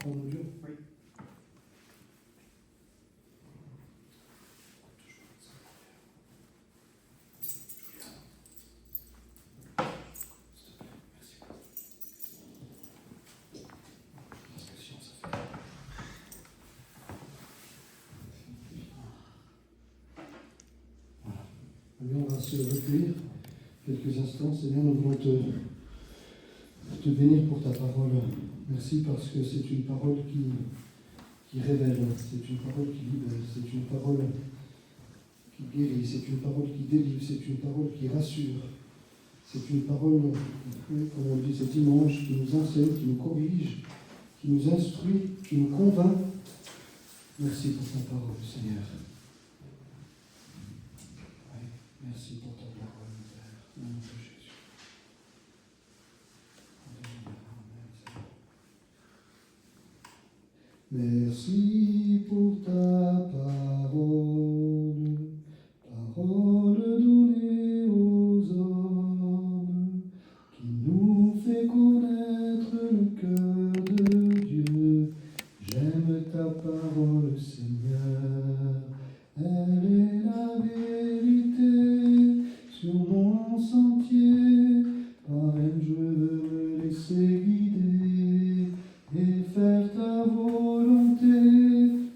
prendre l'audio? Oui. On va se recueillir quelques instants. Seigneur, nous voulons te bénir pour ta parole. Merci parce que c'est une parole qui révèle, c'est une parole qui libère, c'est une parole qui guérit, c'est une parole qui délivre, c'est une parole qui rassure. C'est une parole, comme on dit ce dimanche, qui nous enseigne, qui nous corrige, qui nous instruit, qui nous convainc. Merci pour ta parole, Seigneur. Merci pour ta parole, Père. Au nom de Jésus. Merci pour ta parole, parole donnée aux hommes, qui nous fait connaître le cœur de Dieu. J'aime ta parole, Seigneur. Elle est la vérité sur mon sentier. Par elle je veux me laisser guider et faire ta volonté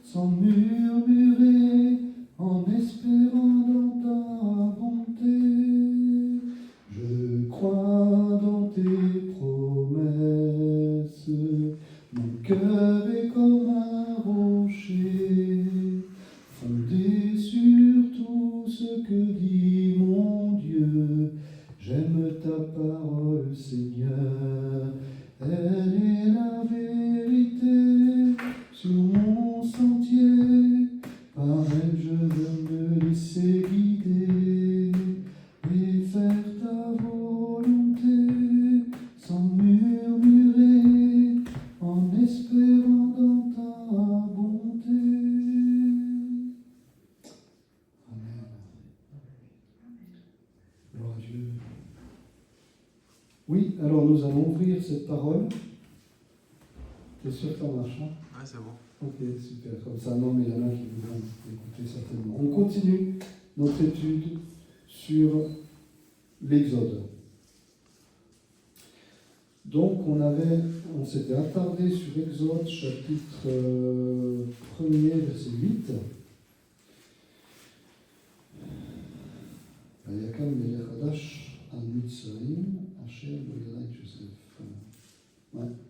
sans murmurer, en espérant dans ta bonté. Je crois dans tes promesses, mon cœur est comme un rocher, fondé sur tout ce que dit mon Dieu. J'aime ta parole, Seigneur. Elle est la vérité sur mon sentier. Par elle je veux me laisser guider et faire ta volonté sans murmurer, en espérant dans ta bonté. Amen. Gloire à Dieu. Oui, alors nous allons ouvrir cette parole. T'es sûr que ça marche, hein? Ouais, c'est bon. Ok, super. Comme ça, non, mais il y en a qui voudront écouter certainement. On continue notre étude sur l'Exode. Donc, on s'était attardé sur Exode, chapitre 1er, verset 8.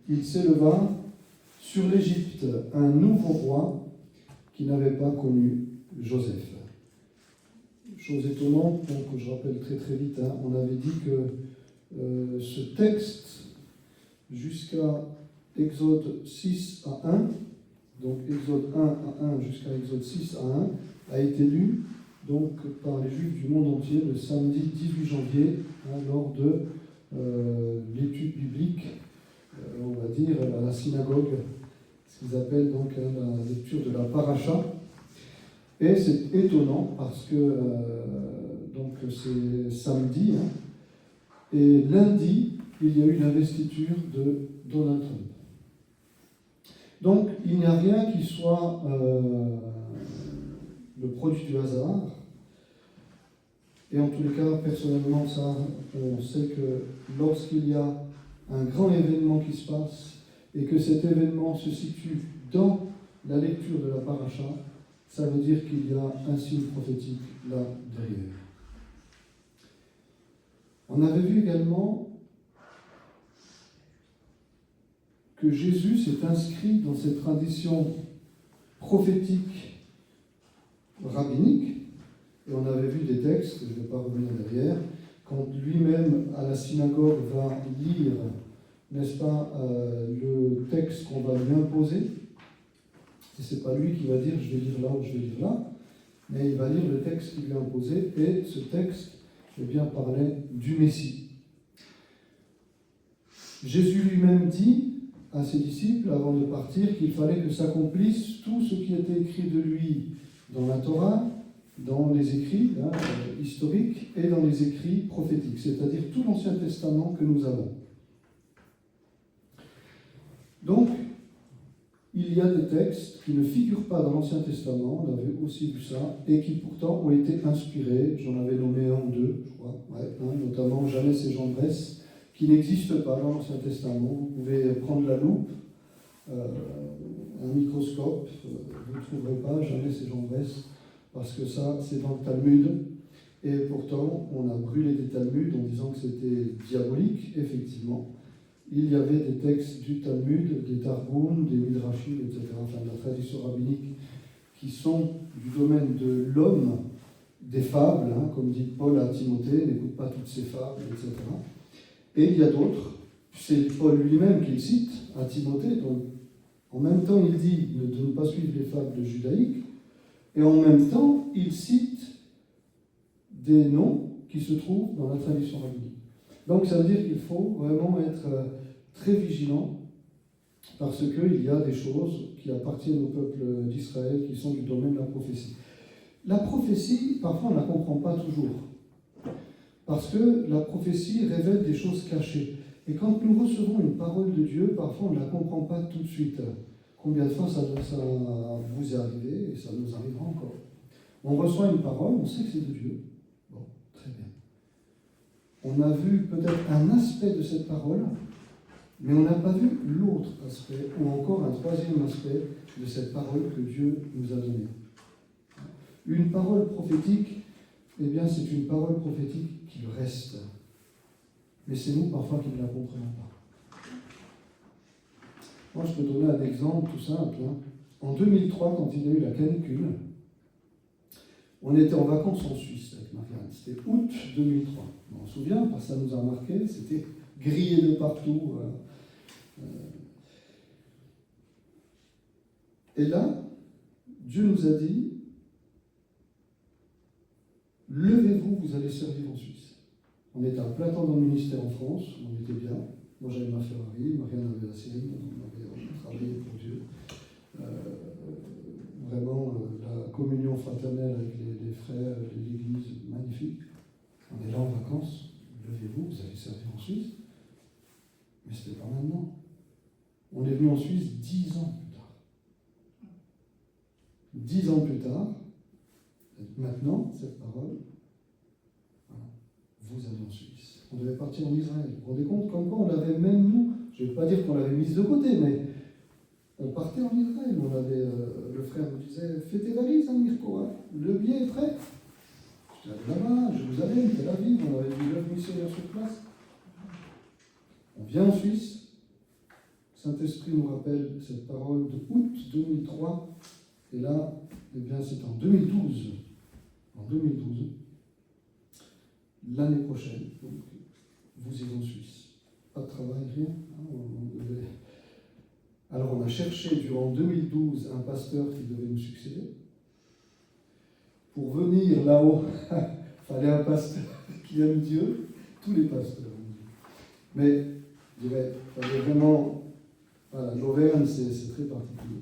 Il s'éleva sur l'Égypte un nouveau roi qui n'avait pas connu Joseph. Chose étonnante, donc je rappelle très très vite, hein, on avait dit que ce texte jusqu'à Exode 6 à 1, donc Exode 1 à 1 jusqu'à Exode 6 à 1, a été lu donc par les Juifs du monde entier le samedi 18 janvier, hein, lors de l'étude biblique, on va dire, à la synagogue, ce qu'ils appellent donc la lecture de la paracha. Et c'est étonnant parce que donc c'est samedi, hein, et lundi, il y a eu l'investiture de Donald Trump. Donc il n'y a rien qui soit le produit du hasard. Et en tous les cas, personnellement, ça, on sait que lorsqu'il y a un grand événement qui se passe et que cet événement se situe dans la lecture de la paracha, ça veut dire qu'il y a un signe prophétique là derrière. On avait vu également que Jésus s'est inscrit dans cette tradition prophétique rabbinique, et on avait vu des textes, je ne vais pas revenir derrière, quand lui-même à la synagogue va lire, n'est-ce pas, le texte qu'on va lui imposer. Ce n'est pas lui qui va dire je vais lire là ou je vais lire là, mais il va lire le texte qui lui est imposé, et ce texte, eh bien, parlait du Messie. Jésus lui-même dit à ses disciples, avant de partir, qu'il fallait que s'accomplisse tout ce qui était écrit de lui dans la Torah, dans les écrits historiques et dans les écrits prophétiques, c'est-à-dire tout l'Ancien Testament que nous avons. Donc, il y a des textes qui ne figurent pas dans l'Ancien Testament, on avait aussi vu ça, et qui pourtant ont été inspirés. J'en avais nommé un ou deux, je crois, notamment Jannes et Jambres, qui n'existent pas dans l'Ancien Testament. Vous pouvez prendre la loupe, un microscope, vous ne trouverez pas Jannes et Jambres, parce que ça, c'est dans le Talmud. Et pourtant, on a brûlé des Talmuds en disant que c'était diabolique, effectivement. Il y avait des textes du Talmud, des Targum, des Midrashim, etc., enfin de la tradition rabbinique, qui sont du domaine de l'homme, des fables, comme dit Paul à Timothée, n'écoute pas toutes ces fables, etc. Et il y a d'autres, c'est Paul lui-même qui le cite à Timothée, donc en même temps il dit de ne pas suivre les fables judaïques, et en même temps il cite des noms qui se trouvent dans la tradition rabbinique. Donc ça veut dire qu'il faut vraiment être très vigilant, parce qu'il y a des choses qui appartiennent au peuple d'Israël qui sont du domaine de la prophétie. La prophétie, parfois on ne la comprend pas toujours, parce que la prophétie révèle des choses cachées. Et quand nous recevons une parole de Dieu, parfois on ne la comprend pas tout de suite. Combien de fois ça vous est arrivé, et ça nous arrivera encore. On reçoit une parole, on sait que c'est de Dieu. Bon, très bien. On a vu peut-être un aspect de cette parole, mais on n'a pas vu l'autre aspect, ou encore un troisième aspect de cette parole que Dieu nous a donnée. Une parole prophétique, eh bien, c'est une parole prophétique qui reste. Mais c'est nous, parfois, qui ne la comprenons pas. Moi, je peux donner un exemple tout simple. En 2003, quand il y a eu la canicule, on était en vacances en Suisse avec Marianne. C'était août 2003. On se souvient, parce que ça nous a marqué, c'était grillé de partout. Et là, Dieu nous a dit, levez-vous, vous allez servir en Suisse. On était à plein temps dans le ministère en France, on était bien. Moi j'avais ma Ferrari, Marianne avait la sienne, on avait travaillé pour Dieu. Vraiment, la communion fraternelle avec les frères de l'Église, magnifique. On est là en vacances, levez-vous, vous allez servir en Suisse. Mais ce n'était pas maintenant. On est venu en Suisse 10 ans plus tard. 10 ans plus tard, maintenant, cette parole, voilà, vous allez en Suisse. On devait partir en Israël. Vous vous rendez compte comme quoi on l'avait même nous, je ne vais pas dire qu'on l'avait mise de côté, mais on partait en Israël. On avait, le frère nous disait, fais tes valises, Mirko, hein, le billet est prêt. Je disais, là-bas, Jérusalem, Tel Aviv, on avait vu 9 missionnaires sur place. On vient en Suisse. Saint-Esprit nous rappelle cette parole de août 2003. Et là, eh bien, c'est en 2012. En 2012, l'année prochaine, donc, vous irez en Suisse. Pas de travail, rien. Alors, on a cherché durant 2012 un pasteur qui devait nous succéder. Pour venir là-haut, il fallait un pasteur qui aime Dieu. Tous les pasteurs aiment Dieu. Mais, je dirais, il fallait vraiment. Voilà, l'Auvergne, c'est très particulier.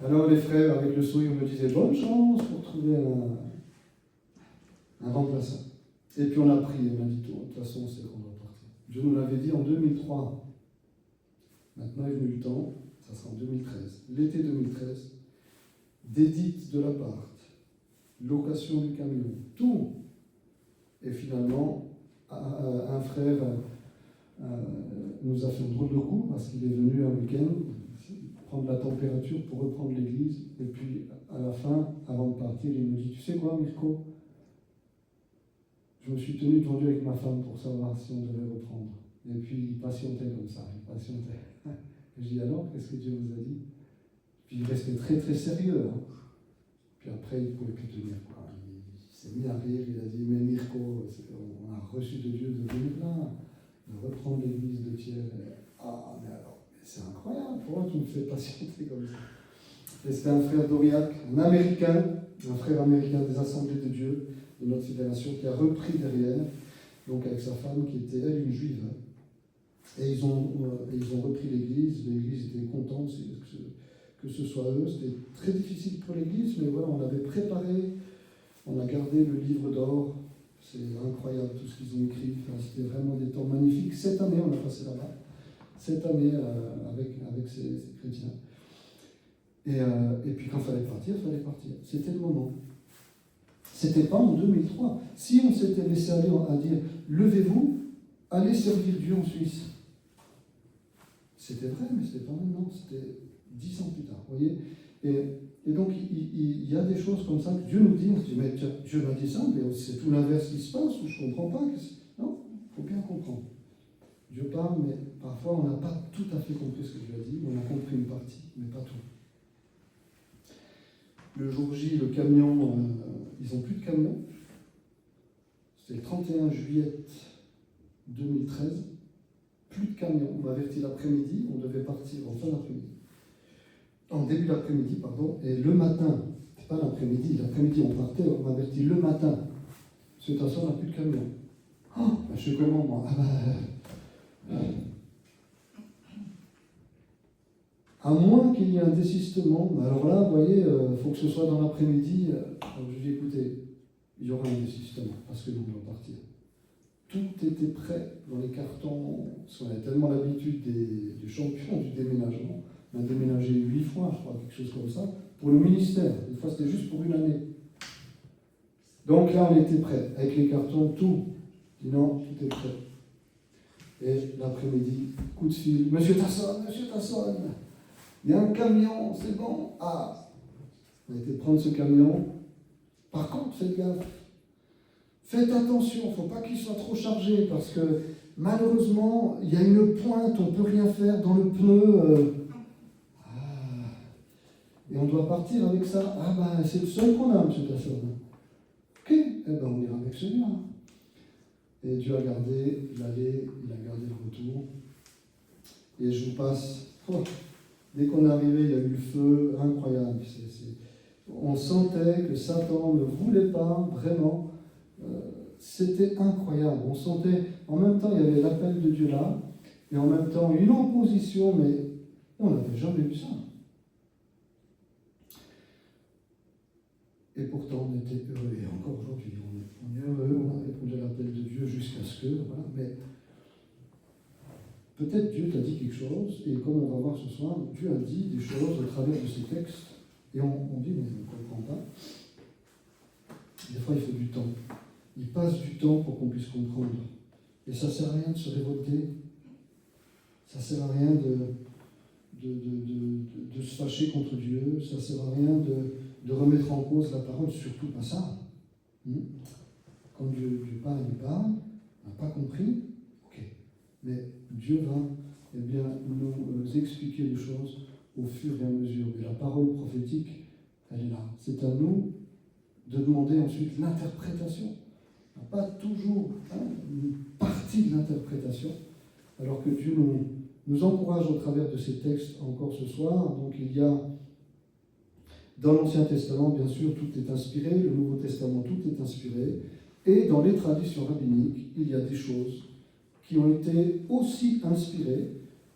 Alors les frères, avec le sourire, me disaient bonne chance pour trouver un remplaçant. Et puis on a prié, on a dit de toute façon, c'est qu'on doit partir. Dieu nous l'avait dit en 2003. Maintenant est venu le temps, ça sera en 2013. L'été 2013, d'édite de l'appart, location du camion, tout. Et finalement, un frère nous a fait un drôle de coup parce qu'il est venu un week-end prendre la température pour reprendre l'église. Et puis, à la fin, avant de partir, il me dit, tu sais quoi, Mirko, je me suis tenu devant Dieu avec ma femme pour savoir si on devait reprendre. Et puis, il patientait comme ça, il patientait. Et je dis, alors, qu'est-ce que Dieu vous a dit? Puis, il restait très, très sérieux. Hein. Puis après, il ne pouvait plus tenir. Quoi. Il s'est mis à rire, il a dit, mais Mirko, on a reçu de Dieu de venir là, de reprendre l'église de Thiers. Ah, mais alors, c'est incroyable, pourquoi tu me fais patienter comme ça? Et c'était un frère d'Aurillac, un frère américain des Assemblées de Dieu, de notre fédération, qui a repris derrière, donc avec sa femme, qui était, elle, une juive. Et ils ont repris l'église était contente que ce soit eux. C'était très difficile pour l'église, mais voilà, on avait préparé, on a gardé le livre d'or. C'est incroyable tout ce qu'ils ont écrit. Enfin, c'était vraiment des temps magnifiques. Cette année, on a passé là-bas. cette année avec ces chrétiens. Et puis quand il fallait partir, C'était le moment. C'était pas en 2003. Si on s'était laissé aller à dire « Levez-vous, allez servir Dieu en Suisse », c'était vrai, mais c'était pas maintenant, c'était 10 ans plus tard, vous voyez. Et donc, il y a des choses comme ça que Dieu nous dit, on se dit « Mais Dieu m'a dit ça, mais c'est tout l'inverse qui se passe, ou je comprends pas. » Non, il faut bien comprendre. Dieu parle, mais parfois on n'a pas tout à fait compris ce que Dieu a dit, on a compris une partie, mais pas tout. Le jour J, le camion, ils n'ont plus de camion. C'était le 31 juillet 2013. Plus de camion. On m'a averti l'après-midi, on devait partir en fin d'après-midi. En début d'après-midi, pardon. Et le matin, c'est pas l'après-midi on partait, on m'a averti le matin. Monsieur Tasson, on n'a plus de camion. Oh, ben, je sais comment, moi. À moins qu'il y ait un désistement, alors là, vous voyez, il faut que ce soit dans l'après-midi. Alors je dis, écoutez, il y aura un désistement, parce que nous devons partir. Tout était prêt dans les cartons, parce qu'on avait tellement l'habitude des champions du déménagement. On a déménagé 8 fois, je crois, quelque chose comme ça, pour le ministère. Des fois, c'était juste pour une année. Donc là, on était prêt, avec les cartons, tout. Je dis non, tout est prêt. Et l'après-midi, coup de fil, Monsieur Tasson, il y a un camion, c'est bon. Ah, on a été prendre ce camion. Par contre, faites gaffe. Faites attention, il ne faut pas qu'il soit trop chargé, parce que malheureusement, il y a une pointe, on ne peut rien faire dans le pneu. Et on doit partir avec ça. Ah ben, c'est le seul qu'on a, M. Tasson. Ok, eh ben on ira avec celui-là. Et Dieu a gardé l'aller, il a gardé le retour. Et je vous passe... Dès qu'on est arrivé, il y a eu le feu, incroyable. On sentait que Satan ne voulait pas vraiment. C'était incroyable. On sentait, en même temps, il y avait l'appel de Dieu là, et en même temps, une opposition, mais on n'avait jamais vu ça. Et pourtant, on était heureux. Et encore aujourd'hui, on est heureux, on a répondu à l'appel de Dieu jusqu'à ce que, voilà. Mais peut-être Dieu t'a dit quelque chose, et comme on va voir ce soir, Dieu a dit des choses au travers de ces textes, et on dit, mais on ne comprend pas. Des fois, il faut du temps. Il passe du temps pour qu'on puisse comprendre. Et ça ne sert à rien de se révolter. Ça ne sert à rien de se fâcher contre Dieu. Ça ne sert à rien de remettre en cause la parole, surtout pas ça. Quand Dieu parle, il parle. On n'a pas compris. Ok. Mais Dieu va nous expliquer les choses au fur et à mesure. Et la parole prophétique, elle est là. C'est à nous de demander ensuite l'interprétation. On n'a pas toujours une partie de l'interprétation, alors que Dieu nous encourage au travers de ces textes encore ce soir. Donc il y a, dans l'Ancien Testament, bien sûr, tout est inspiré, le Nouveau Testament, tout est inspiré, et dans les traditions rabbiniques, il y a des choses qui ont été aussi inspirées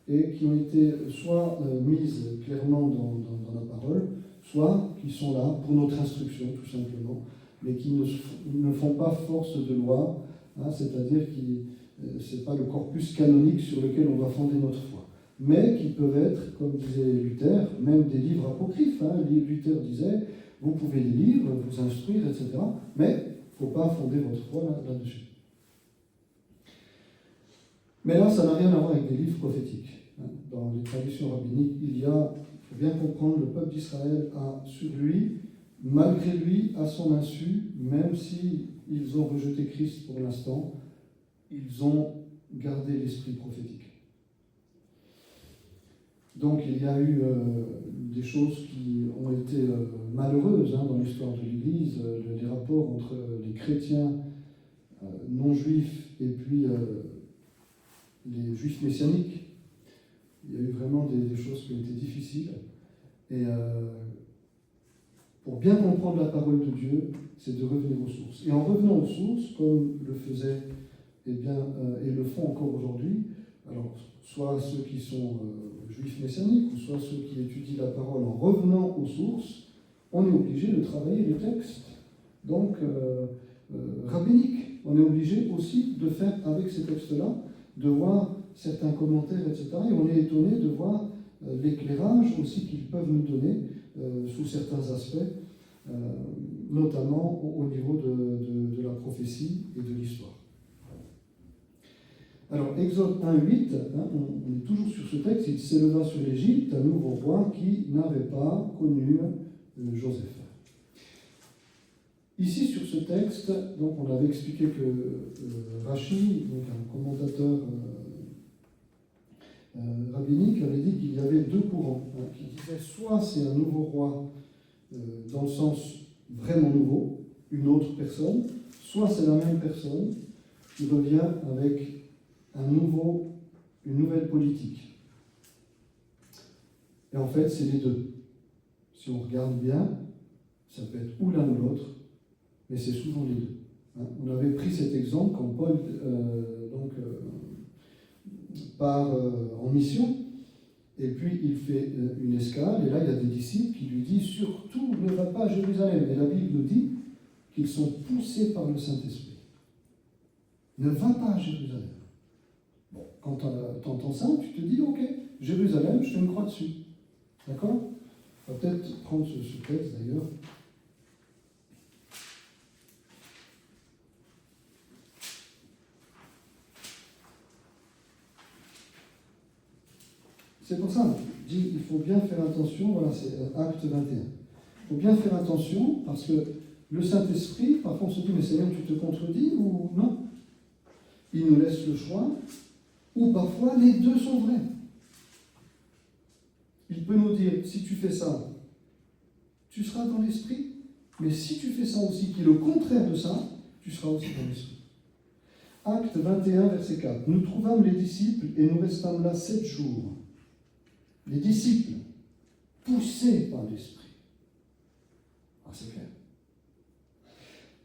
et qui ont été soit mises clairement dans la parole, soit qui sont là pour notre instruction, tout simplement, mais qui ne font pas force de loi, c'est-à-dire que ce n'est pas le corpus canonique sur lequel on va fonder notre foi, mais qui peuvent être, comme disait Luther, même des livres apocryphes. Luther disait, vous pouvez les lire, vous instruire, etc., mais il ne faut pas fonder votre foi là-dessus. Mais là, ça n'a rien à voir avec des livres prophétiques. Dans les traditions rabbiniques, il faut bien comprendre, le peuple d'Israël a sur lui, malgré lui, à son insu, même s'ils ont rejeté Christ pour l'instant, ils ont gardé l'esprit prophétique. Donc il y a eu des choses qui ont été malheureuses dans l'histoire de l'Église, les rapports entre les chrétiens non-juifs et puis les juifs messianiques. Il y a eu vraiment des choses qui ont été difficiles. Et pour bien comprendre la parole de Dieu, c'est de revenir aux sources. Et en revenant aux sources, comme le faisaient et le font encore aujourd'hui, alors soit ceux qui sont juifs messianiques, ou soit ceux qui étudient la parole en revenant aux sources, on est obligé de travailler les textes. Donc, rabbiniques. On est obligé aussi de faire avec ces textes-là, de voir certains commentaires, etc. Et on est étonné de voir l'éclairage aussi qu'ils peuvent nous donner sous certains aspects, notamment au niveau de la prophétie et de l'histoire. Alors, Exode 1,8, on est toujours sur ce texte, il s'éleva sur l'Égypte un nouveau roi qui n'avait pas connu Joseph. Ici, sur ce texte, donc on avait expliqué que Rachi, donc un commentateur rabbinique, avait dit qu'il y avait deux courants, qui disaient soit c'est un nouveau roi dans le sens vraiment nouveau, une autre personne, soit c'est la même personne qui revient avec une nouvelle politique. Et en fait, c'est les deux. Si on regarde bien, ça peut être ou l'un ou l'autre, mais c'est souvent les deux. On avait pris cet exemple quand Paul part en mission, et puis il fait une escale, et là il y a des disciples qui lui disent « Surtout ne va pas à Jérusalem ». Et la Bible nous dit qu'ils sont poussés par le Saint-Esprit. Ne va pas à Jérusalem. Bon, quand tu entends ça, tu te dis « Ok, Jérusalem, je fais une croix dessus ». D'accord ? On va peut-être prendre ce texte d'ailleurs. C'est pour ça, je dis, il faut bien faire attention, voilà, c'est Acte 21. Il faut bien faire attention, parce que le Saint-Esprit, parfois on se dit, mais Seigneur, tu te contredis ou non? Il nous laisse le choix, ou parfois les deux sont vrais. Il peut nous dire, si tu fais ça, tu seras dans l'Esprit, mais si tu fais ça aussi, qui est le contraire de ça, tu seras aussi dans l'Esprit. Acte 21, verset 4. Nous trouvâmes les disciples et nous restâmes là 7 jours. Les disciples, poussés par l'Esprit. Ah, c'est clair.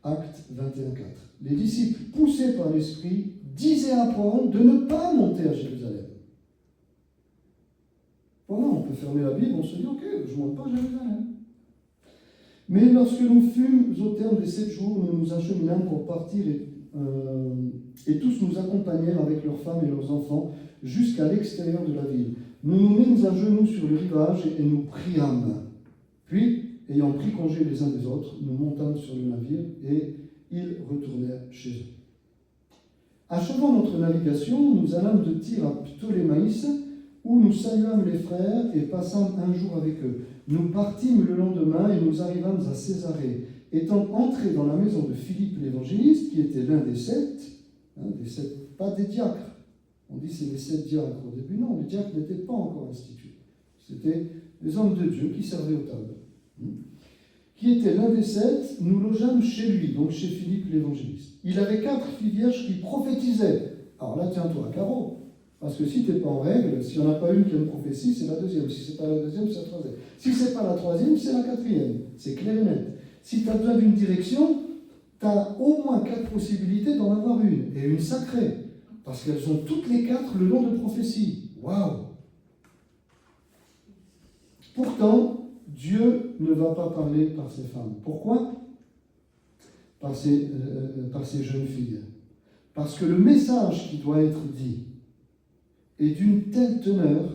Acte 21, 4. Les disciples, poussés par l'Esprit, disaient à Paul de ne pas monter à Jérusalem. Voilà, on peut fermer la Bible, on se dit, ok, je ne monte pas à Jérusalem. Mais lorsque nous fûmes au terme des 7 jours, nous nous acheminâmes pour partir et tous nous accompagnèrent avec leurs femmes et leurs enfants jusqu'à l'extérieur de la ville. Nous nous mîmes à genoux sur le rivage et nous priâmes. Puis, ayant pris congé les uns des autres, nous montâmes sur le navire et ils retournèrent chez eux. Achevant notre navigation, nous allâmes de Tyr à Ptolémaïs, où nous saluâmes les frères et passâmes un jour avec eux. Nous partîmes le lendemain et nous arrivâmes à Césarée. Étant entrés dans la maison de Philippe l'évangéliste, qui était l'un des 7, pas des diacres. On dit c'est les 7 diacres au début. Non, les diacres n'étaient pas encore institués. C'était les hommes de Dieu qui servaient aux tables. Qui était l'un des 7, nous logeâmes chez lui, donc chez Philippe l'évangéliste. Il avait 4 filles vierges qui prophétisaient. Alors là, tiens-toi à carreau. Parce que si tu n'es pas en règle, s'il n'y en a pas une qui a une prophétie, c'est la deuxième. Si ce n'est pas la deuxième, c'est la troisième. Si ce n'est pas la troisième, c'est la quatrième. C'est clair et net. Si tu as besoin d'une direction, tu as au moins 4 possibilités d'en avoir une. Et une sacrée. Parce qu'elles ont toutes les 4 le nom de prophétie. Waouh! Pourtant, Dieu ne va pas parler par ces femmes. Pourquoi? Par ces jeunes filles. Parce que le message qui doit être dit est d'une telle teneur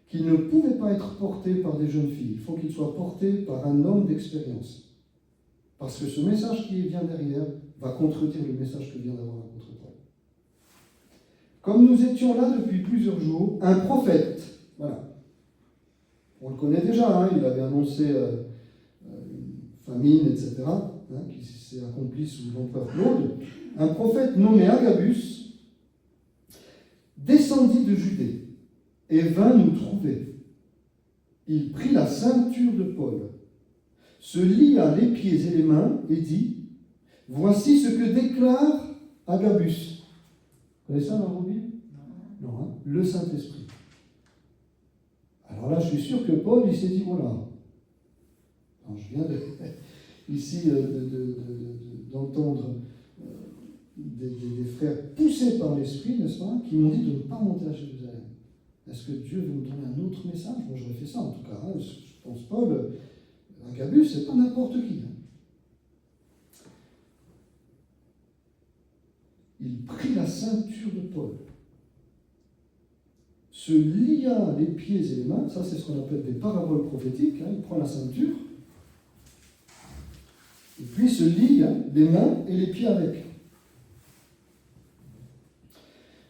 qu'il ne pouvait pas être porté par des jeunes filles. Il faut qu'il soit porté par un homme d'expérience. Parce que ce message qui vient derrière va contredire le message que vient d'avoir l'apôtre Paul. Comme nous étions là depuis plusieurs jours, un prophète, voilà, on le connaît déjà, il avait annoncé une famine, etc., qui s'est accomplie sous l'empereur Claude, un prophète nommé Agabus descendit de Judée et vint nous trouver. Il prit la ceinture de Paul, se lia les pieds et les mains et dit « Voici ce que déclare Agabus. » Vous connaissez ça dans vos Bibles? Non, le Saint-Esprit. Alors là, je suis sûr que Paul, il s'est dit, voilà, je viens ici d'entendre des frères poussés par l'Esprit, n'est-ce pas, qui m'ont dit de ne pas monter à Jérusalem. Est-ce que Dieu veut me donner un autre message? Moi, j'aurais fait ça, en tout cas. Je pense, Paul, Agabus, c'est pas n'importe qui. Il prit la ceinture de Paul. se lia les pieds et les mains, ça c'est ce qu'on appelle des paraboles prophétiques, il prend la ceinture, et puis se lie les mains et les pieds avec.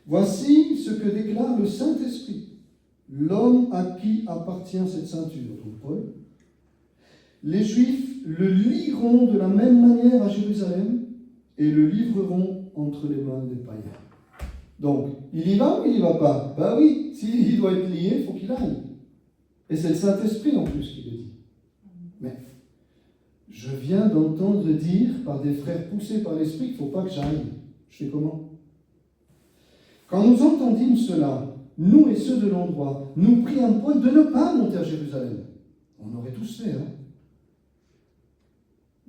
Voici ce que déclare le Saint-Esprit, l'homme à qui appartient cette ceinture, donc Paul. Les Juifs le lieront de la même manière à Jérusalem et le livreront entre les mains des païens. Donc, il y va ou il n'y va pas? Ben oui, s'il doit être lié, il faut qu'il aille. Et c'est le Saint-Esprit en plus qui le dit. Mais je viens d'entendre dire par des frères poussés par l'Esprit qu'il ne faut pas que j'aille. Je fais comment? Quand nous entendîmes cela, nous et ceux de l'endroit, nous prîmes point de ne pas monter à Jérusalem. On aurait tous fait,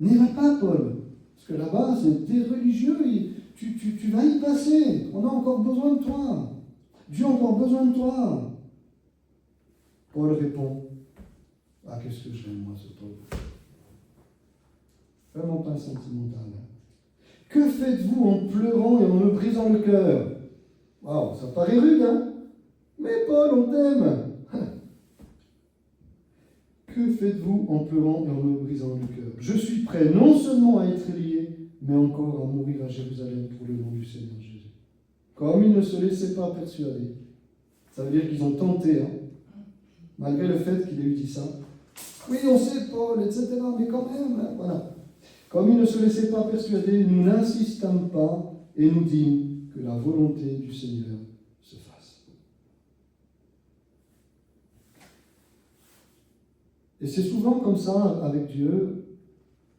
N'y va pas, Paul. Parce que là-bas, c'est des religieux, tu vas y passer. On a encore besoin de toi. Dieu a encore besoin de toi. Paul répond, qu'est-ce que je l'aime, moi, ce Paul. Vraiment pas sentimental. Que faites-vous en pleurant et en me brisant le cœur? Waouh, ça paraît rude, Mais Paul, on t'aime. Que faites-vous en pleurant et en me brisant le cœur? Je suis prêt non seulement à être lié, mais encore à mourir à Jérusalem pour le nom du Seigneur Jésus. Comme ils ne se laissaient pas persuader. Ça veut dire qu'ils ont tenté, malgré le fait qu'il ait eu dit ça. Oui, on sait Paul, etc., mais quand même, voilà. Comme ils ne se laissaient pas persuader, nous n'insistâmes pas et nous dîmes que la volonté du Seigneur se fasse. Et c'est souvent comme ça avec Dieu.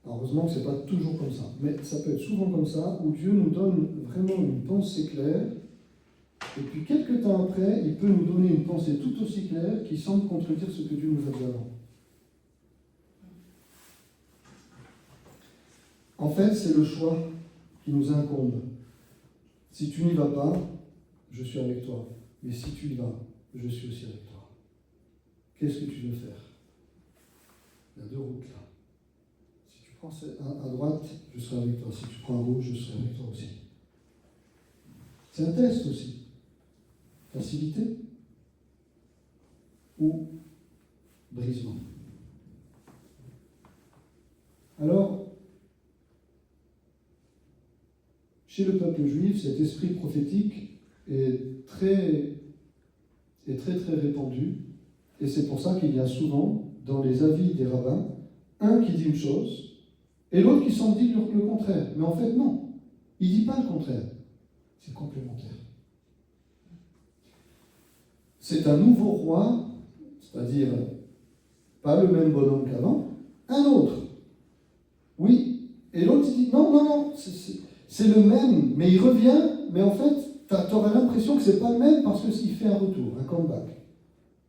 Heureusement que ce n'est pas toujours comme ça, mais ça peut être souvent comme ça, où Dieu nous donne vraiment une pensée claire, et puis quelques temps après, il peut nous donner une pensée tout aussi claire qui semble contredire ce que Dieu nous a dit avant. En fait, c'est le choix qui nous incombe. Si tu n'y vas pas, je suis avec toi. Mais si tu y vas, je suis aussi avec toi. Qu'est-ce que tu veux faire? Il y a deux routes là. Si tu prends à droite, je serai avec toi. Si tu prends à gauche, je serai avec toi aussi. C'est un test aussi. Facilité ou brisement. Alors, chez le peuple juif, cet esprit prophétique est très répandu. Et c'est pour ça qu'il y a souvent, dans les avis des rabbins, un qui dit une chose, et l'autre qui semble dire le contraire. Mais en fait, non. Il ne dit pas le contraire. C'est complémentaire. C'est un nouveau roi, c'est-à-dire pas le même bonhomme qu'avant, un autre. Oui. Et l'autre, il dit non, c'est le même, mais il revient, mais en fait, tu auras l'impression que ce n'est pas le même parce qu'il fait un retour, un comeback.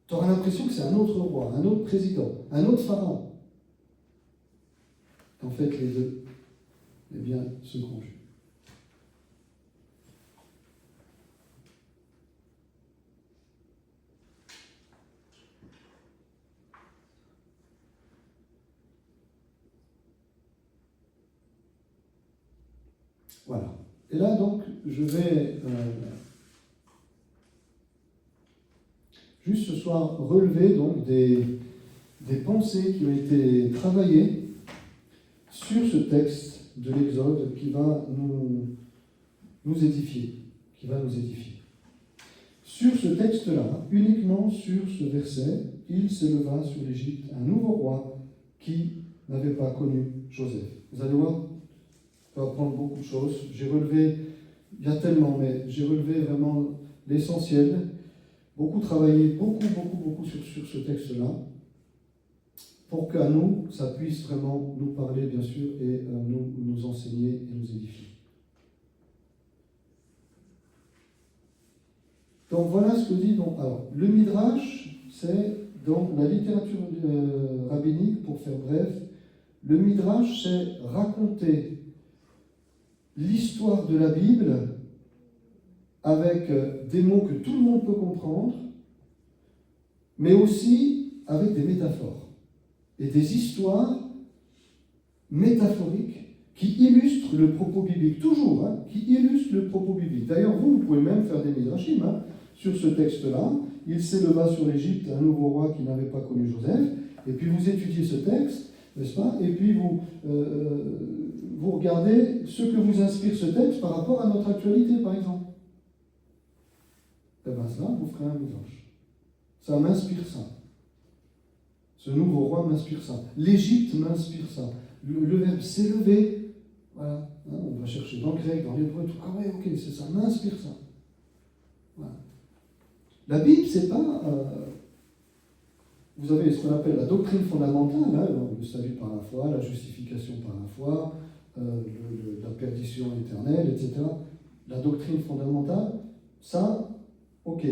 Tu auras l'impression que c'est un autre roi, un autre président, un autre pharaon. En fait, les deux, se conjuguent. Voilà. Et là, donc, je vais juste ce soir relever donc, des pensées qui ont été travaillées sur ce texte de l'Exode qui va nous édifier. Sur ce texte-là, uniquement sur ce verset, il s'éleva sur l'Égypte un nouveau roi qui n'avait pas connu Joseph. Vous allez voir, on va apprendre beaucoup de choses. J'ai relevé, il y a tellement, mais j'ai relevé vraiment l'essentiel. Beaucoup travaillé, beaucoup sur ce texte-là, pour qu'à nous, ça puisse vraiment nous parler, bien sûr, et nous enseigner et nous édifier. Donc voilà ce que dit donc. Alors, le Midrash, c'est dans la littérature rabbinique, pour faire bref, le Midrash, c'est raconter l'histoire de la Bible avec des mots que tout le monde peut comprendre, mais aussi avec des métaphores et des histoires métaphoriques qui illustrent le propos biblique, toujours, qui illustrent le propos biblique. D'ailleurs, vous pouvez même faire des midrashim, sur ce texte-là. Il s'éleva sur l'Égypte un nouveau roi qui n'avait pas connu Joseph. Et puis vous étudiez ce texte, n'est-ce pas? Et puis vous regardez ce que vous inspire ce texte par rapport à notre actualité, par exemple. Et bien ça, vous ferez un midrash. Ça m'inspire ça. Ce nouveau roi m'inspire ça. L'Égypte m'inspire ça. Le verbe s'élever, voilà. Hein, on va chercher dans le grec, dans l'hébreu, tout. Ah ouais, ok, c'est ça, m'inspire ça. Voilà. La Bible, c'est pas... vous avez ce qu'on appelle la doctrine fondamentale, hein, le salut par la foi, la justification par la foi, la perdition éternelle, etc. La doctrine fondamentale, ça, ok.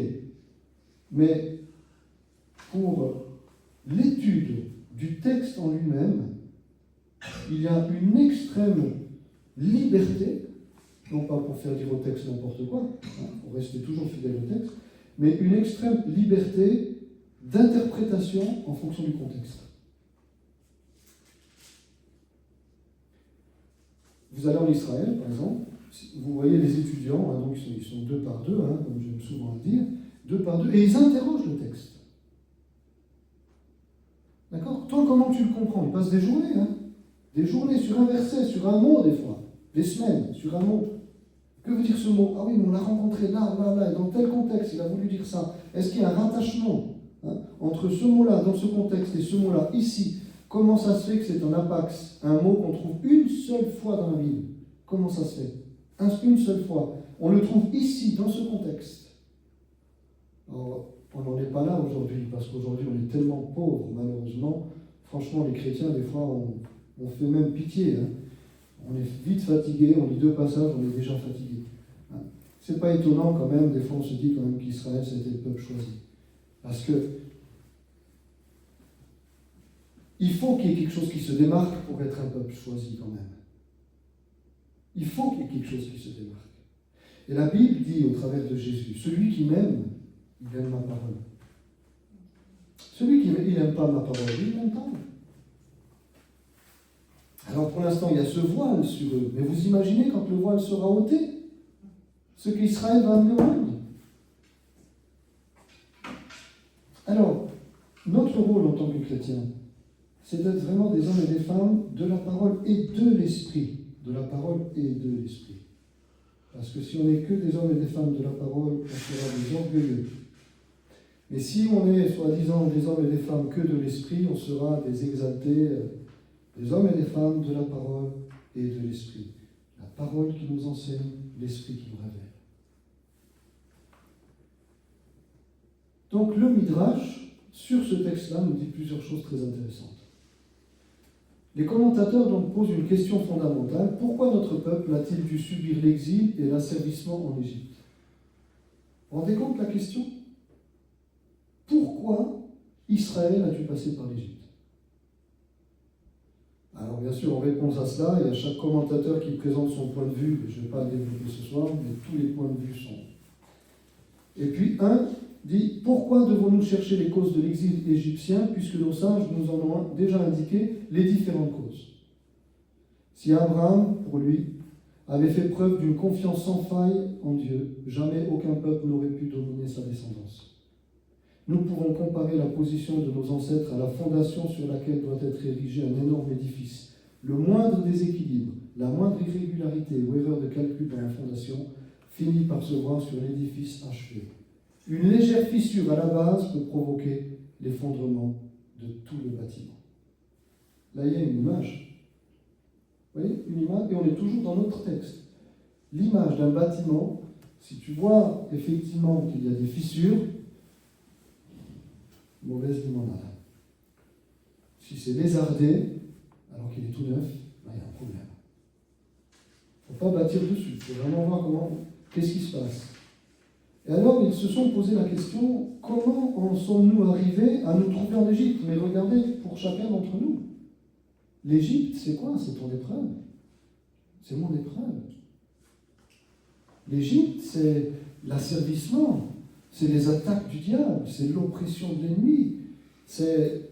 Mais pour l'étude du texte en lui-même, il y a une extrême liberté, non pas pour faire dire au texte n'importe quoi, hein, pour rester toujours fidèle au texte, mais une extrême liberté d'interprétation en fonction du contexte. Vous allez en Israël, par exemple, vous voyez les étudiants, hein, donc ils sont deux par deux, hein, comme j'aime souvent le dire, deux par deux, et ils interrogent le texte. D'accord? Toi, comment tu le comprends? Ils passent des journées, hein? Des journées sur un verset, sur un mot des fois, des semaines, sur un mot. Que veut dire ce mot? Ah oui, mais on l'a rencontré là, là, là, et dans tel contexte, il a voulu dire ça. Est-ce qu'il y a un rattachement entre ce mot-là, dans ce contexte, et ce mot-là, ici? Comment ça se fait que c'est un apax, un mot qu'on trouve une seule fois dans la Bible? Comment ça se fait? Une seule fois. On le trouve ici, dans ce contexte. Alors, on n'en est pas là aujourd'hui, parce qu'aujourd'hui on est tellement pauvres, malheureusement. Franchement, les chrétiens, des fois, on fait même pitié. Hein. On est vite fatigué, on lit 2 passages, on est déjà fatigué. Hein. C'est pas étonnant quand même, des fois on se dit quand même qu'Israël c'était le peuple choisi. Parce que il faut qu'il y ait quelque chose qui se démarque pour être un peuple choisi quand même. Il faut qu'il y ait quelque chose qui se démarque. Et la Bible dit au travers de Jésus, celui qui m'aime, il aime ma parole. Celui qui n'aime pas ma parole, il m'aime pas. Alors pour l'instant, il y a ce voile sur eux. Mais vous imaginez quand le voile sera ôté, ce qu'Israël va amener au monde. Alors, notre rôle en tant que chrétien, c'est d'être vraiment des hommes et des femmes de la parole et de l'esprit. De la parole et de l'esprit. Parce que si on n'est que des hommes et des femmes de la parole, on sera des orgueilleux. Mais si on est, soi-disant, des hommes et des femmes que de l'esprit, on sera des exaltés, des hommes et des femmes de la parole et de l'esprit. La parole qui nous enseigne, l'esprit qui nous révèle. Donc le Midrash, sur ce texte-là, nous dit plusieurs choses très intéressantes. Les commentateurs donc posent une question fondamentale. Pourquoi notre peuple a-t-il dû subir l'exil et l'asservissement en Égypte? Vous vous rendez compte de la question? Pourquoi Israël a dû passer par l'Égypte? Alors bien sûr, en réponse à cela, il y a chaque commentateur qui présente son point de vue. Je ne vais pas le développer ce soir, mais tous les points de vue sont. Et puis un dit, pourquoi devons-nous chercher les causes de l'exil égyptien puisque nos sages nous en ont déjà indiqué les différentes causes? Si Abraham, pour lui, avait fait preuve d'une confiance sans faille en Dieu, jamais aucun peuple n'aurait pu dominer sa descendance. Nous pouvons comparer la position de nos ancêtres à la fondation sur laquelle doit être érigé un énorme édifice. Le moindre déséquilibre, la moindre irrégularité ou erreur de calcul dans la fondation finit par se voir sur l'édifice achevé. Une légère fissure à la base peut provoquer l'effondrement de tout le bâtiment. Là, il y a une image. Vous voyez, une image, et on est toujours dans notre texte. L'image d'un bâtiment, si tu vois effectivement qu'il y a des fissures, mauvaise limonade. Si c'est lézardé, alors qu'il est tout neuf, ben, il y a un problème. Il ne faut pas bâtir dessus. Il faut vraiment voir qu'est-ce qui se passe. Et alors, ils se sont posé la question, comment en sommes-nous arrivés à nous trouver en Égypte? Mais regardez, pour chacun d'entre nous, l'Égypte, c'est quoi? C'est ton épreuve. C'est mon épreuve. L'Égypte, c'est l'asservissement, c'est les attaques du diable, c'est l'oppression de l'ennemi, c'est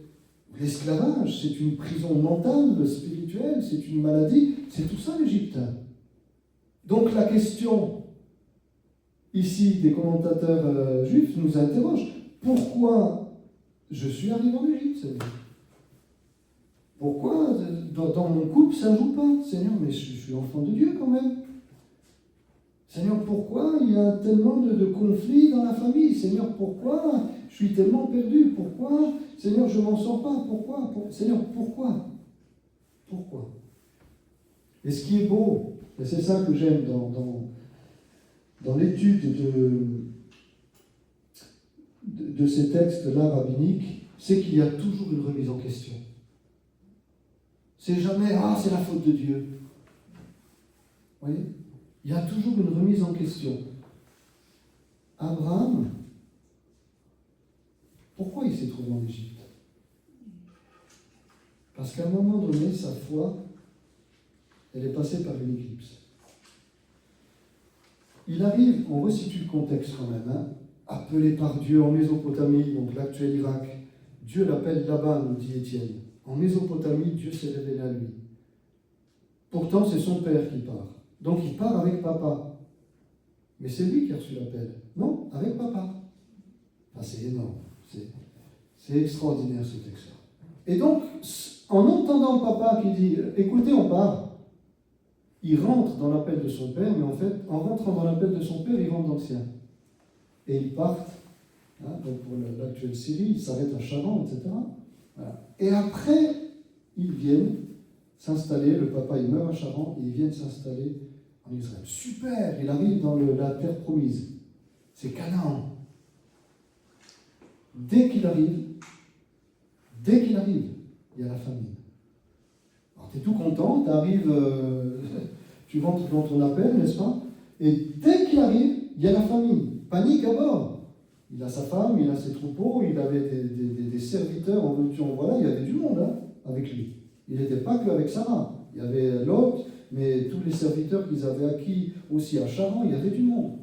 l'esclavage, c'est une prison mentale, spirituelle, c'est une maladie, c'est tout ça l'Égypte. Donc la question, ici des commentateurs juifs nous interrogent. Pourquoi je suis arrivé en Égypte, Seigneur? Pourquoi dans mon couple ça ne joue pas? Seigneur, mais je suis enfant de Dieu quand même. Seigneur, pourquoi il y a tellement de conflits dans la famille? Seigneur, pourquoi je suis tellement perdu? Pourquoi, Seigneur, je ne m'en sors pas? Pourquoi? Seigneur, pourquoi? Pourquoi? Et ce qui est beau, et c'est ça que j'aime dans l'étude de ces textes-là rabbiniques, c'est qu'il y a toujours une remise en question. C'est jamais « Ah, c'est la faute de Dieu ». Vous voyez? Il y a toujours une remise en question. Abraham, pourquoi il s'est trouvé en Égypte? Parce qu'à un moment donné, sa foi, elle est passée par une éclipse. Il arrive, on resitue le contexte quand même, hein, appelé par Dieu en Mésopotamie, donc l'actuel Irak. Dieu l'appelle Laban, nous dit Étienne. En Mésopotamie, Dieu s'est révélé à lui. Pourtant, c'est son père qui part. Donc il part avec papa. Mais c'est lui qui a reçu l'appel. Non, avec papa. Enfin, c'est énorme. C'est extraordinaire ce texte-là. Et donc, en entendant papa qui dit « Écoutez, on part », il rentre dans l'appel de son père, mais en fait, en rentrant dans l'appel de son père, il rentre dans le sien. Et ils partent, hein, donc pour l'actuelle Syrie, ils s'arrêtent à Charan, etc. Voilà. Et après, ils viennent s'installer, le papa il meurt à Charan, et ils viennent s'installer en Israël. Super, il arrive dans la terre promise. C'est Canaan. Dès qu'il arrive, il y a la famine. Alors tu es tout content, tu arrives, tu rentres dans ton appel, n'est-ce pas? Et dès qu'il arrive, il y a la famine. Panique à bord. Il a sa femme, il a ses troupeaux, il avait des serviteurs en veux-tu en voilà, il y avait du monde hein, avec lui. Il n'était pas qu'avec Sarah. Il y avait Lot, mais tous les serviteurs qu'ils avaient acquis aussi à Charan, il y avait du monde.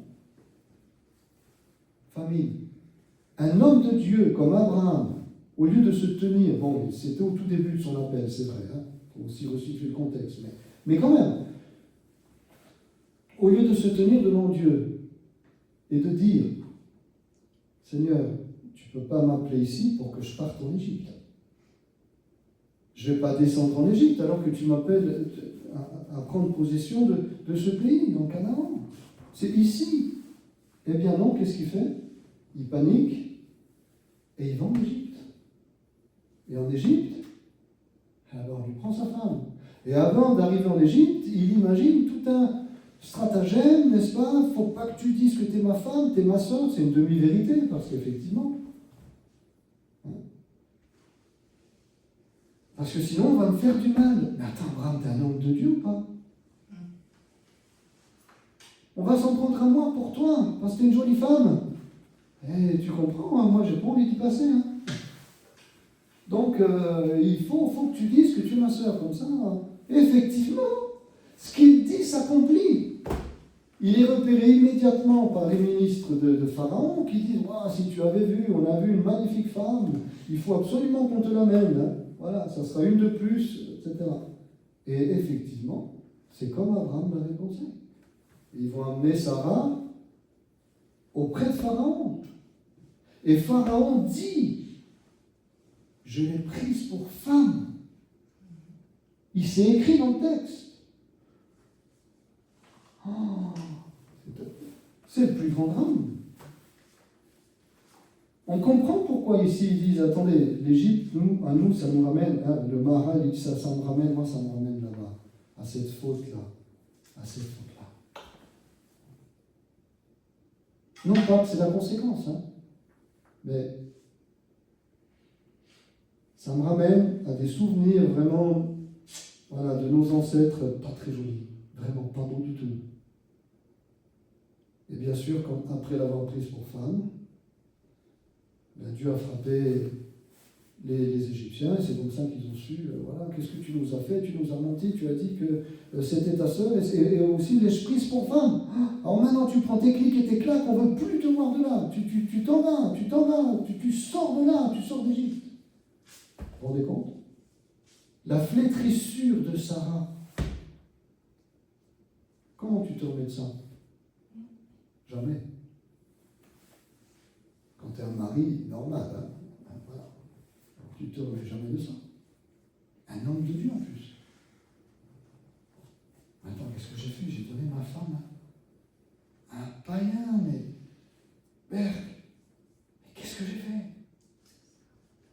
Famine. Un homme de Dieu comme Abraham, au lieu de se tenir, bon, c'était au tout début de son appel, c'est vrai, hein, il faut aussi resituer le contexte, mais quand même, au lieu de se tenir devant Dieu et de dire, Seigneur, tu ne peux pas m'appeler ici pour que je parte en Égypte. Je ne vais pas descendre en Égypte alors que tu m'appelles à prendre possession de ce pays, en Canaan. C'est ici. Eh bien non, qu'est-ce qu'il fait? Il panique et il va en Égypte. Et en Égypte, alors il prend sa femme. Et avant d'arriver en Égypte, il imagine tout un stratagème, n'est-ce pas? Il ne faut pas que tu dises que tu es ma femme, tu es ma soeur. C'est une demi-vérité, parce qu'effectivement. Parce que sinon, on va me faire du mal. Mais attends, Abraham, t'es un homme de Dieu ou pas? On va s'en prendre à moi pour toi, parce que t'es une jolie femme. Eh, tu comprends, hein, moi, j'ai pas envie d'y passer. Hein. Donc, il faut que tu dises que tu es ma soeur, comme ça. Effectivement, ce qu'il dit s'accomplit. Il est repéré immédiatement par les ministres de Pharaon qui disent « Si tu avais vu, on a vu une magnifique femme, il faut absolument qu'on te l'amène. Hein. Voilà, ça sera une de plus, etc. » Et effectivement, c'est comme Abraham l'avait pensé. Ils vont amener Sarah auprès de Pharaon. Et Pharaon dit « Je l'ai prise pour femme. » Il s'est écrit dans le texte. Oh, c'est le plus grand drame. On comprend pourquoi ici ils disent, attendez, l'Égypte, à nous, ça nous ramène, hein, le Maharal, il dit ça me ramène, moi ça me ramène là-bas, à cette faute-là, Non pas que c'est la conséquence, hein, mais ça me ramène à des souvenirs vraiment, voilà, de nos ancêtres pas très jolis, vraiment pas beaux du tout. Et bien sûr, après l'avoir prise pour femme, Dieu a frappé les Égyptiens, et c'est comme ça qu'ils ont su, voilà, qu'est-ce que tu nous as fait? Tu nous as menti, tu as dit que c'était ta sœur, et aussi l'ai prise pour femme. Alors maintenant tu prends tes clics et tes claques, on ne veut plus te voir de là, tu t'en vas, tu sors de là, tu sors d'Égypte. Vous vous rendez compte? La flétrissure de Sarah. Comment tu te remets de ça? Jamais. tu es un mari normal, hein, voilà. Tu ne te remets jamais de ça. Un homme de Dieu en plus. Attends, qu'est-ce que j'ai fait? J'ai donné ma femme à un païen, mais Berg, mais qu'est-ce que j'ai fait?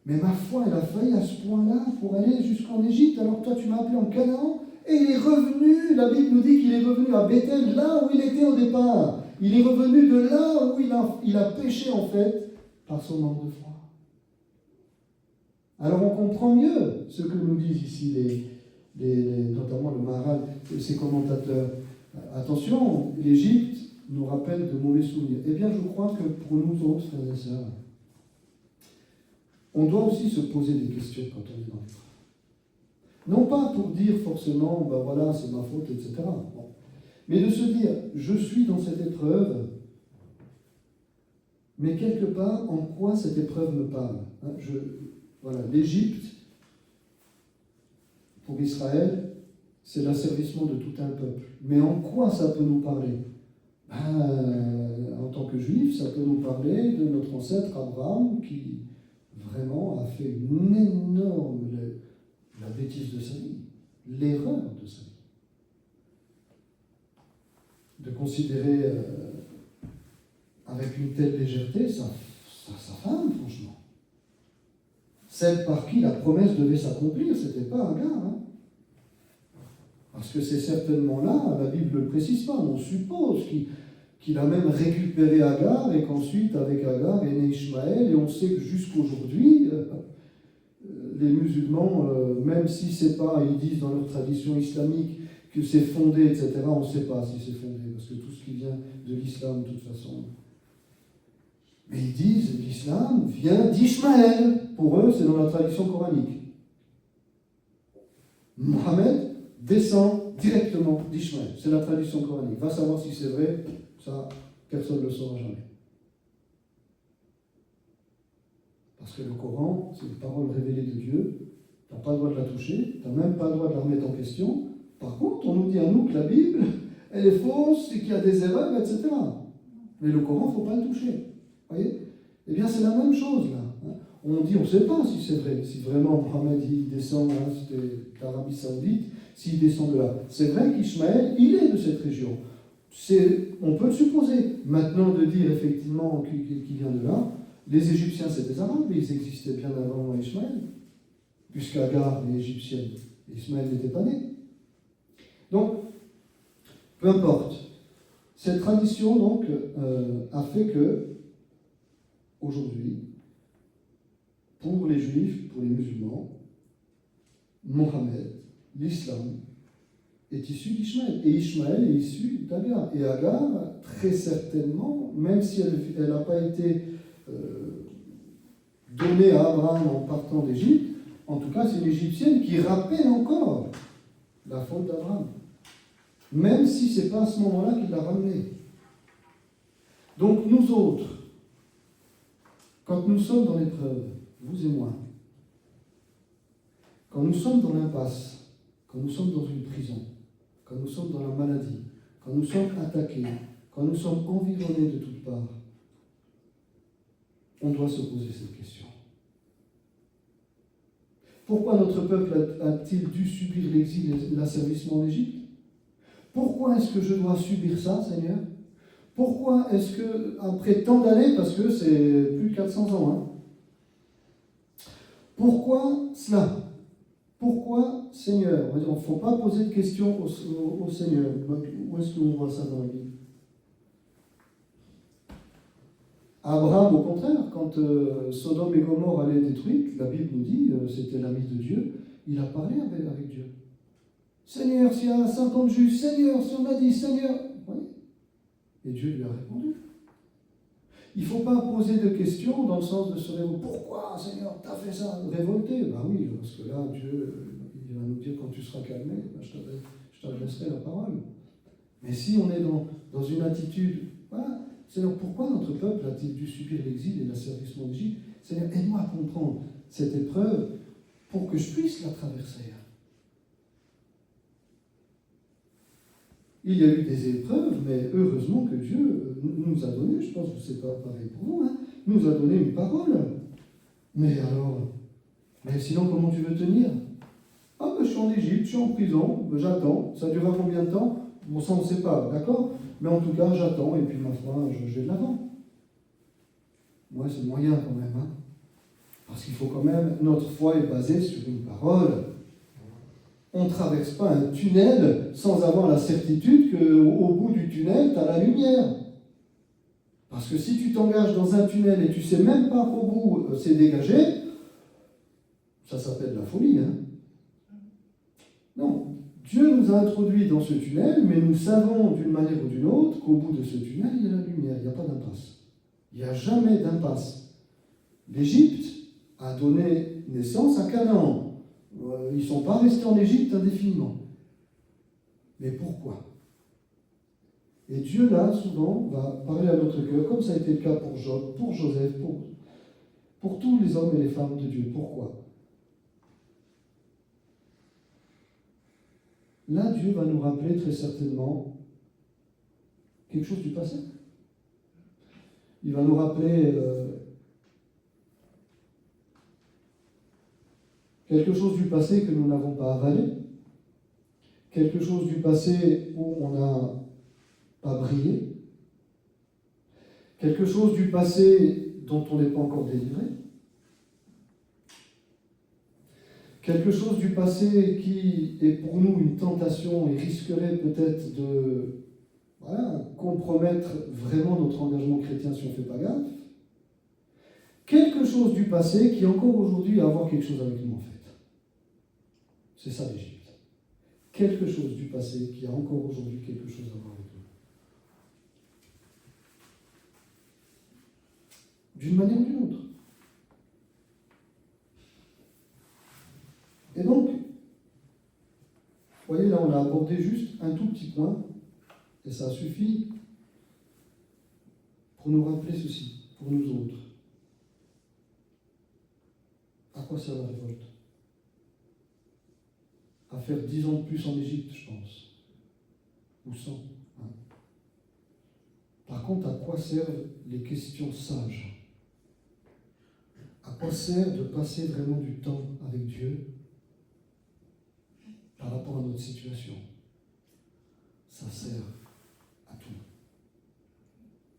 Mais ma foi, elle a failli à ce point-là pour aller jusqu'en Égypte, alors que toi tu m'as appelé en Canaan, et il est revenu, la Bible nous dit qu'il est revenu à Bethel, là où il était au départ. Il est revenu de là où il a péché en fait, par son manque de foi. Alors on comprend mieux ce que nous disent ici notamment le Maharal, ses commentateurs. Attention, l'Égypte nous rappelle de mauvais souvenirs. Eh bien, je crois que pour nous autres, frères et sœurs, on doit aussi se poser des questions quand on est dans l'épreuve. Non pas pour dire forcément, ben voilà, c'est ma faute, etc. Bon. Mais de se dire, je suis dans cette épreuve, mais quelque part, en quoi cette épreuve me parle, hein, voilà, l'Égypte, pour Israël, c'est l'asservissement de tout un peuple. Mais en quoi ça peut nous parler? En tant que juif, ça peut nous parler de notre ancêtre Abraham qui vraiment a fait une énorme la bêtise de sa vie, l'erreur de sa vie. De considérer avec une telle légèreté sa femme, franchement. Celle par qui la promesse devait s'accomplir, ce n'était pas Agar. Hein. Parce que c'est certainement là, la Bible ne le précise pas, on suppose qu'il a même récupéré Agar et qu'ensuite, avec Agar, est né Ishmaël. Et on sait que jusqu'aujourd'hui, les musulmans, même si c'est pas, ils disent dans leur tradition islamique que c'est fondé, etc., on ne sait pas si c'est fondé, parce que tout ce qui vient de l'islam, de toute façon. Mais ils disent que l'islam vient d'Ishmaël. Pour eux, c'est dans la tradition coranique. Mohammed descend directement d'Ishmaël. C'est la tradition coranique. Va savoir si c'est vrai, ça, personne ne le saura jamais. Parce que le Coran, c'est une parole révélée de Dieu. Tu n'as pas le droit de la toucher, tu n'as même pas le droit de la remettre en question. Par contre, on nous dit à nous que la Bible, elle est fausse, et qu'il y a des erreurs, etc. Mais le Coran, il ne faut pas le toucher. Vous voyez? Eh bien, c'est la même chose, là. On dit, on ne sait pas si c'est vrai. Si vraiment Mohammed, il descend, c'était l'Arabie Saoudite, s'il descend de là. C'est vrai qu'Ishmaël, il est de cette région. On peut le supposer. Maintenant, de dire effectivement qu'il vient de là, les Égyptiens, c'est des Arabes, mais ils existaient bien avant Ishmaël, puisqu'Agar est égyptienne. Ismaël n'était pas né. Donc, peu importe. Cette tradition, donc, a fait que, aujourd'hui, pour les Juifs, pour les musulmans, Mohammed, l'islam, est issu d'Ishmaël. Et Ishmaël est issu d'Agar. Et Agar, très certainement, même si elle n'a pas été donnée à Abraham en partant d'Égypte, en tout cas, c'est une Égyptienne qui rappelle encore la faute d'Abraham. Même si ce n'est pas à ce moment-là qu'il l'a ramenée. Donc, nous autres, quand nous sommes dans l'épreuve, vous et moi, quand nous sommes dans l'impasse, quand nous sommes dans une prison, quand nous sommes dans la maladie, quand nous sommes attaqués, quand nous sommes environnés de toutes parts, on doit se poser cette question. Pourquoi notre peuple a-t-il dû subir l'exil et l'asservissement en Égypte? Pourquoi est-ce que je dois subir ça, Seigneur? Pourquoi est-ce que, après tant d'années, parce que c'est plus de 400 ans, hein, pourquoi cela? Pourquoi, Seigneur? Il ne faut pas poser de questions au Seigneur. Où est-ce qu'on voit ça dans la Bible? Abraham, au contraire, quand Sodome et Gomorrhe allaient être détruites, la Bible nous dit, c'était l'ami de Dieu, il a parlé avec Dieu. Seigneur, s'il y a 50 juifs, Seigneur, si on a dit Seigneur, oui. Et Dieu lui a répondu. Il ne faut pas poser de questions dans le sens de se révolter. Pourquoi, Seigneur, tu as fait ça? Révolter? Ben oui, parce que là, Dieu, il va nous dire quand tu seras calmé, ben je t'adresserai la parole. Mais si on est dans une attitude, voilà, Seigneur, pourquoi notre peuple a-t-il dû subir l'exil et l'asservissement d'Égypte? Seigneur, aide-moi à comprendre cette épreuve pour que je puisse la traverser. Il y a eu des épreuves, mais heureusement que Dieu nous a donné, je pense que c'est pas pareil pour vous, hein, nous a donné une parole. Mais alors, mais sinon, comment tu veux tenir? Ah, ben, je suis en Égypte, je suis en prison, ben, j'attends. Ça durera combien de temps? Bon, ça, on ne sait pas, d'accord? Mais en tout cas, j'attends, et puis ma foi, je vais de l'avant. Moi, c'est moyen quand même, hein? Parce qu'il faut quand même, notre foi est basée sur une parole. On ne traverse pas un tunnel sans avoir la certitude qu'au bout du tunnel, tu as la lumière. Parce que si tu t'engages dans un tunnel et tu ne sais même pas qu'au bout c'est dégagé, ça s'appelle la folie, hein? Non. Dieu nous a introduits dans ce tunnel, mais nous savons d'une manière ou d'une autre qu'au bout de ce tunnel, il y a la lumière, il n'y a pas d'impasse. Il n'y a jamais d'impasse. L'Égypte a donné naissance à Canaan. Ils ne sont pas restés en Égypte indéfiniment. Mais pourquoi? Et Dieu, là, souvent, va parler à notre cœur, comme ça a été le cas pour Job, pour Joseph, pour tous les hommes et les femmes de Dieu. Pourquoi? Là, Dieu va nous rappeler très certainement quelque chose du passé. Il va nous rappeler quelque chose du passé que nous n'avons pas avalé, quelque chose du passé où on n'a pas brillé, quelque chose du passé dont on n'est pas encore délivré, quelque chose du passé qui est pour nous une tentation et risquerait peut-être de compromettre vraiment notre engagement chrétien si on ne fait pas gaffe, quelque chose du passé qui encore aujourd'hui a à voir quelque chose avec nous en fait. C'est ça l'Égypte. Quelque chose du passé qui a encore aujourd'hui quelque chose à voir avec nous. D'une manière ou d'une autre. Et donc, vous voyez là, on a abordé juste un tout petit point, et ça suffit pour nous rappeler ceci, pour nous autres. À quoi sert la révolte? À faire 10 ans de plus en Égypte, je pense. Ou 100. Hein. Par contre, à quoi servent les questions sages? À quoi sert de passer vraiment du temps avec Dieu par rapport à notre situation? Ça sert à tout.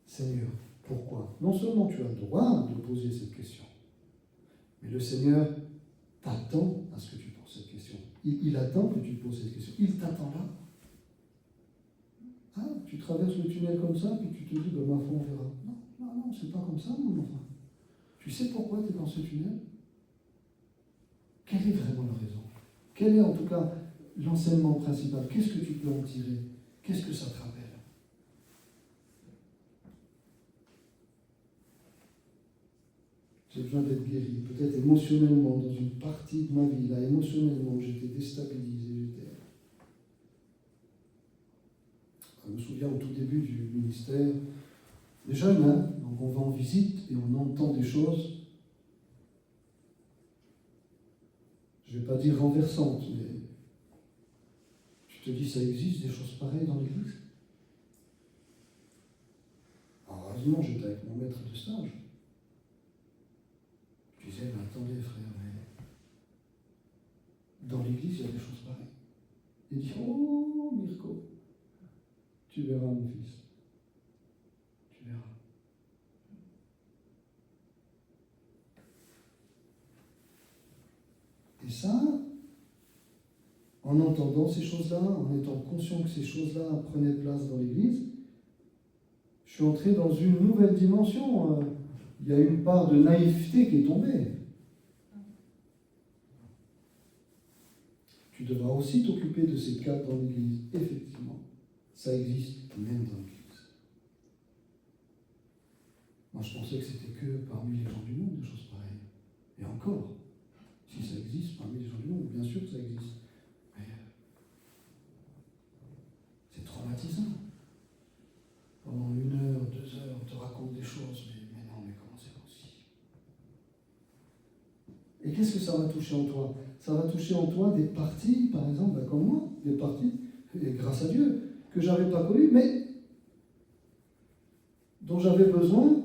Seigneur, pourquoi? Non seulement tu as le droit de poser cette question, mais le Seigneur t'attend à ce que tu poses cette question. Il attend que tu poses cette question. Il t'attend là. Ah, tu traverses le tunnel comme ça, puis tu te dis, ma foi, on verra. Non, c'est pas comme ça, mon enfant. Tu sais pourquoi tu es dans ce tunnel? Quelle est vraiment la raison? Quel est en tout cas l'enseignement principal? Qu'est-ce que tu peux en tirer? Qu'est-ce que ça te rappelle? J'ai besoin d'être guéri, peut-être émotionnellement, dans une partie de ma vie, là, émotionnellement, j'étais déstabilisé, Je me souviens au tout début du ministère, les jeunes, hein, donc on va en visite et on entend des choses, je ne vais pas dire renversantes, mais tu te dis, ça existe des choses pareilles dans l'Église? Alors, heureusement, j'étais avec mon maître de stage. Je disais, mais attendez frère, mais dans l'Église, il y a des choses pareilles. Il dit, oh Mirko, tu verras mon fils, tu verras. Et ça, en entendant ces choses-là, en étant conscient que ces choses-là prenaient place dans l'Église, je suis entré dans une nouvelle dimension. Il y a une part de naïveté qui est tombée. Tu devras aussi t'occuper de ces cas dans l'Église. Effectivement, ça existe même dans l'Église. Moi, je pensais que c'était que parmi les gens du monde, des choses pareilles. Et encore, si ça existe parmi les gens du monde, bien sûr que ça existe. Mais c'est traumatisant. Pendant 1 heure, 2 heures, on te raconte des choses, mais non, mais comment c'est possible? Et qu'est-ce que ça va toucher en toi? Ça va toucher en toi des parties, par exemple, comme moi, des parties, et grâce à Dieu, que je n'avais pas connues, mais dont j'avais besoin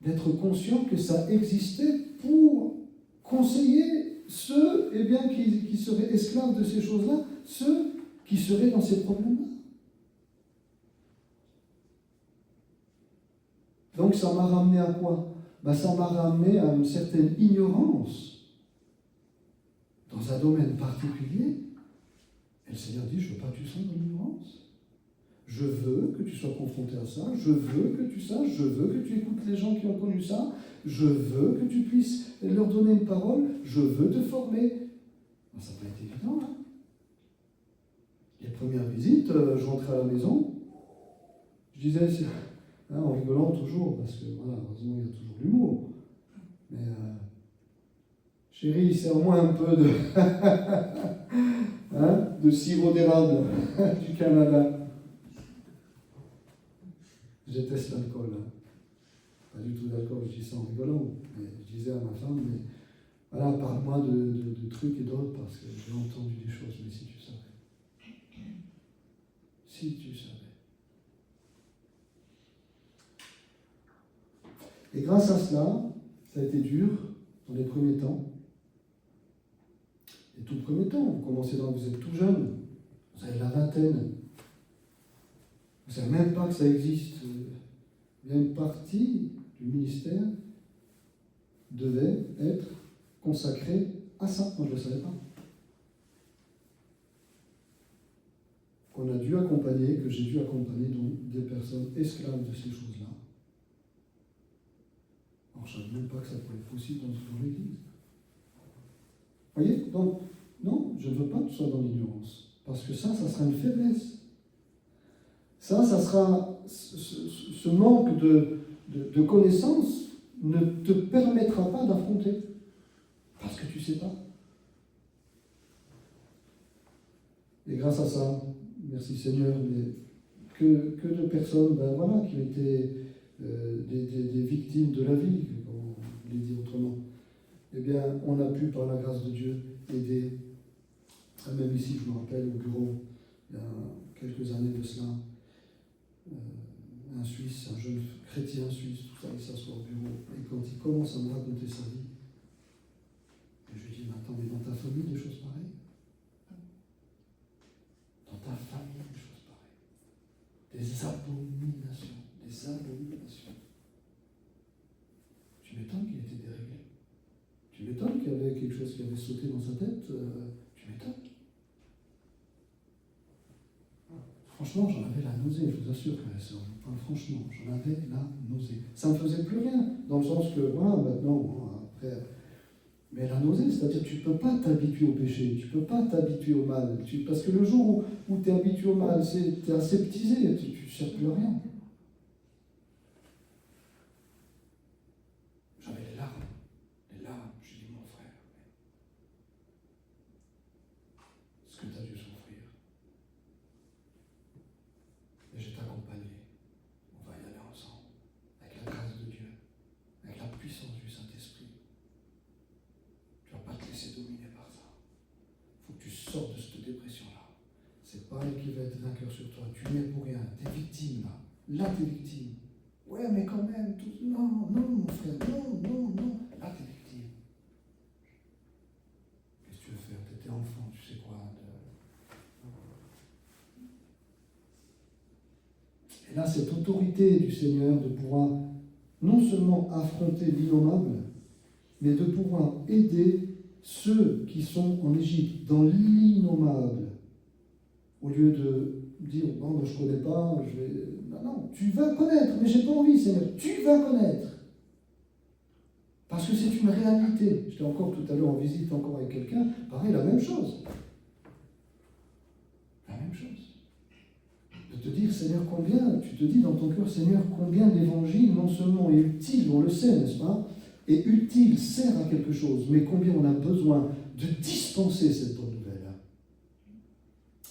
d'être conscient que ça existait pour conseiller ceux qui seraient esclaves de ces choses-là, ceux qui seraient dans ces problèmes-là. Donc ça m'a ramené à quoi? Ça m'a ramené à une certaine ignorance dans un domaine particulier. Et le Seigneur dit, je ne veux pas que tu sois dans l'ignorance. Je veux que tu sois confronté à ça, je veux que tu saches, je veux que tu écoutes les gens qui ont connu ça, je veux que tu puisses leur donner une parole, je veux te former. Ça n'a pas été évident, hein. Les premières visites, je rentrais à la maison, je disais, en rigolant toujours, parce que voilà, heureusement il y a toujours l'humour, mais chérie, serre-moi un peu de, de sirop d'érable du Canada. Je déteste l'alcool. Pas du tout d'alcool, je dis ça en rigolant. Mais je disais à ma femme, mais voilà, parle-moi de trucs et d'autres, parce que j'ai entendu des choses, mais si tu savais. Si tu savais. Et grâce à cela, ça a été dur dans les premiers temps. Les tout premiers temps, vous êtes tout jeune, vous avez la vingtaine. Vous ne savez même pas que ça existe. Il y a une partie du ministère devait être consacrée à ça. Moi, je ne le savais pas. Qu'on a dû accompagner, que j'ai dû accompagner donc des personnes esclaves de ces choses-là. Alors, je ne savais même pas que ça pouvait être possible dans l'Église. Vous voyez? Donc, non, je ne veux pas que tu sois dans l'ignorance. Parce que ça sera une faiblesse. Ça sera ce manque de connaissances ne te permettra pas d'affronter. Parce que tu ne sais pas. Et grâce à ça, merci Seigneur, mais que de personnes qui ont été des victimes de la vie, comme on l'a dit autrement, eh bien, on a pu, par la grâce de Dieu, aider. Même ici, je me rappelle, au bureau, il y a quelques années de cela, un Suisse, un jeune chrétien suisse, tout ça, il s'assoit au bureau, et quand il commence à me raconter sa vie, et je lui dis, mais attends, mais dans ta famille, des choses pareilles? Dans ta famille, des choses pareilles? Des abominations, des abominations. Tu m'étonnes qu'il était déréglé. Tu m'étonnes qu'il y avait quelque chose qui avait sauté dans sa tête. Tu m'étonnes. Franchement, j'en avais la nausée, je vous assure, frères et sœurs. Franchement, j'en avais la nausée. Ça ne me faisait plus rien, dans le sens que, voilà, maintenant, après... Mais la nausée, c'est-à-dire que tu ne peux pas t'habituer au péché, tu ne peux pas t'habituer au mal. Parce que le jour où tu es habitué au mal, tu es aseptisé, tu ne sers plus à rien. J'avais les larmes. Je dis, mon frère, ce que tu as dû souffrir. Et je t'accompagne. On va y aller ensemble, avec la grâce de Dieu, avec la puissance du Saint-Esprit. Tu ne vas pas te laisser dominer par ça. Il faut que tu sortes de cette dépression-là. C'est pas elle qui va être vainqueur sur toi. Tu n'es pour rien. Tu es victime là. Là, tu es victime. Ouais, mais quand même, tout... Non, mon frère, non. Là, tu es victime. Qu'est-ce que tu veux faire? Tu étais enfant, tu sais quoi. Et là, cette autorité du Seigneur de pouvoir non seulement affronter l'innommable, mais de pouvoir aider ceux qui sont en Égypte, dans l'innommable, au lieu de dire, bon, je ne connais pas, je vais... Non, tu vas connaître, mais je n'ai pas envie, Seigneur, tu vas connaître. Parce que c'est une réalité. J'étais encore tout à l'heure en visite, encore avec quelqu'un, pareil, la même chose. La même chose. De te dire, Seigneur, combien, tu te dis dans ton cœur, Seigneur, combien l'évangile non seulement est utile, on le sait, n'est-ce pas, est utile, sert à quelque chose, mais combien on a besoin de dispenser cette bonne nouvelle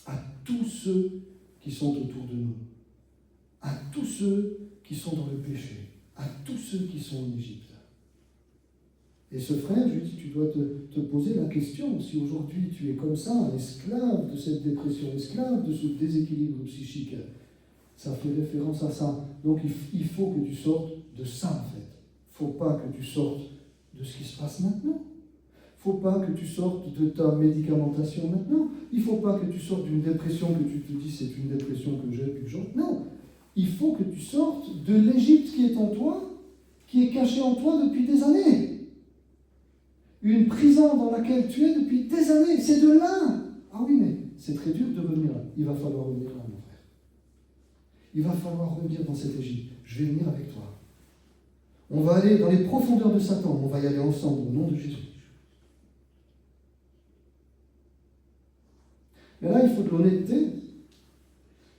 à tous ceux qui sont autour de nous, à tous ceux qui sont dans le péché, à tous ceux qui sont en Égypte. Et ce frère, je lui dis, tu dois te poser la question, si aujourd'hui tu es comme ça, esclave de cette dépression, esclave de ce déséquilibre psychique, ça fait référence à ça. Donc il faut que tu sortes de ça en fait. Il faut pas que tu sortes de ce qui se passe maintenant. Il ne faut pas que tu sortes de ta médicamentation maintenant. Il ne faut pas que tu sortes d'une dépression que tu te dis c'est une dépression que j'ai puis que j'en... Non. Il faut que tu sortes de l'Égypte qui est en toi, qui est cachée en toi depuis des années. Une prison dans laquelle tu es depuis des années. C'est de là. Ah oui, mais c'est très dur de revenir là. Il va falloir revenir là, mon frère. Il va falloir revenir dans cette Égypte. Je vais venir avec toi. On va aller dans les profondeurs de Satan. On va y aller ensemble au nom de Jésus. Mais là, il faut de l'honnêteté,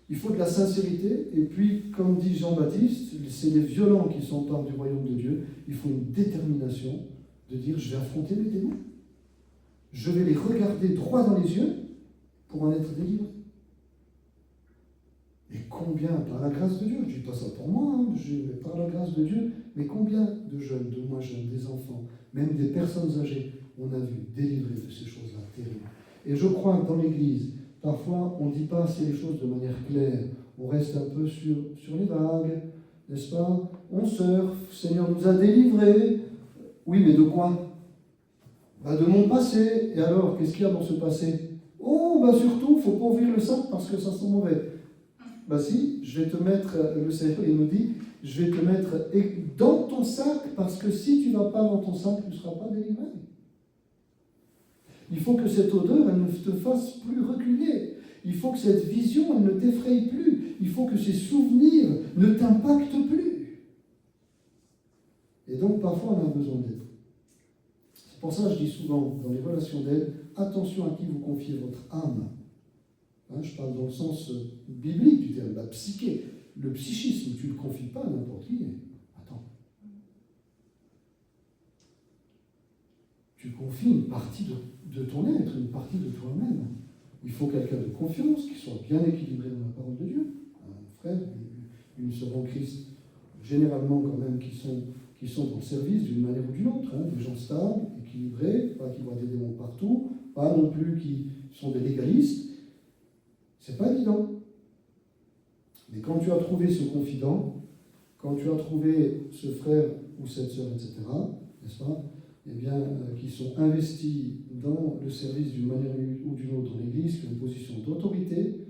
il faut de la sincérité, et puis, comme dit Jean-Baptiste, c'est les violents qui s'emparent du royaume de Dieu. Il faut une détermination de dire, je vais affronter mes démons. Je vais les regarder droit dans les yeux pour en être délivré. Et combien, par la grâce de Dieu, je ne dis pas ça pour moi, par la grâce de Dieu, mais combien de jeunes, de moins jeunes, des enfants, même des personnes âgées, on a vu délivrer de ces choses-là terribles. Et je crois que dans l'Église, parfois, on ne dit pas assez les choses de manière claire. On reste un peu sur les vagues, n'est-ce pas? On surfe, le Seigneur nous a délivrés. Oui, mais de quoi? De mon passé. Et alors, qu'est-ce qu'il y a dans ce passé? Oh, surtout, il ne faut pas ouvrir le sac parce que ça sent mauvais. Si, je vais te mettre, le Seigneur, il nous dit, je vais te mettre dans ton sac parce que si tu ne vas pas dans ton sac, tu ne seras pas délivré. Il faut que cette odeur, elle ne te fasse plus reculer. Il faut que cette vision, elle ne t'effraie plus. Il faut que ces souvenirs ne t'impactent plus. Et donc, parfois, on a besoin d'aide. C'est pour ça que je dis souvent, dans les relations d'aide, attention à qui vous confiez votre âme. Je parle dans le sens biblique du terme, la psyché. Le psychisme, tu ne le confies pas à n'importe qui. Attends. Tu confies une partie de ton être, une partie de toi-même. Il faut quelqu'un de confiance, qui soit bien équilibré dans la parole de Dieu. Un frère, une sœur en Christ, généralement quand même, qui sont dans le service d'une manière ou d'une autre. Des gens stables, équilibrés, pas qui voient des démons partout, pas non plus qui sont des légalistes. C'est pas évident. Mais quand tu as trouvé ce confident, quand tu as trouvé ce frère ou cette sœur, etc., n'est-ce pas, qui sont investis dans le service d'une manière ou d'une autre dans l'Église, qui ont une position d'autorité,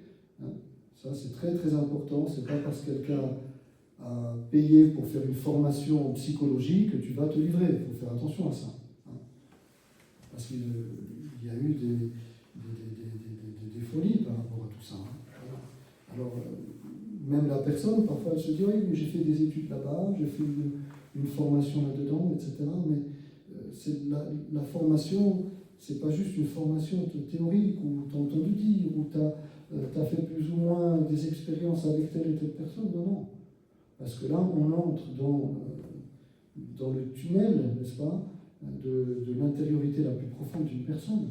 ça c'est très très important. C'est pas parce que quelqu'un a payé pour faire une formation en psychologie que tu vas te livrer. Il faut faire attention à ça. Parce qu'il y a eu des folies par rapport à tout ça. Alors, même la personne, parfois, elle se dit, oui, mais j'ai fait des études là-bas, j'ai fait une formation là-dedans, etc. Mais la formation, c'est pas juste une formation théorique où tu as entendu dire, où tu as fait plus ou moins des expériences avec telle et telle personne. Non. Parce que là, on entre dans le tunnel, n'est-ce pas, de l'intériorité la plus profonde d'une personne.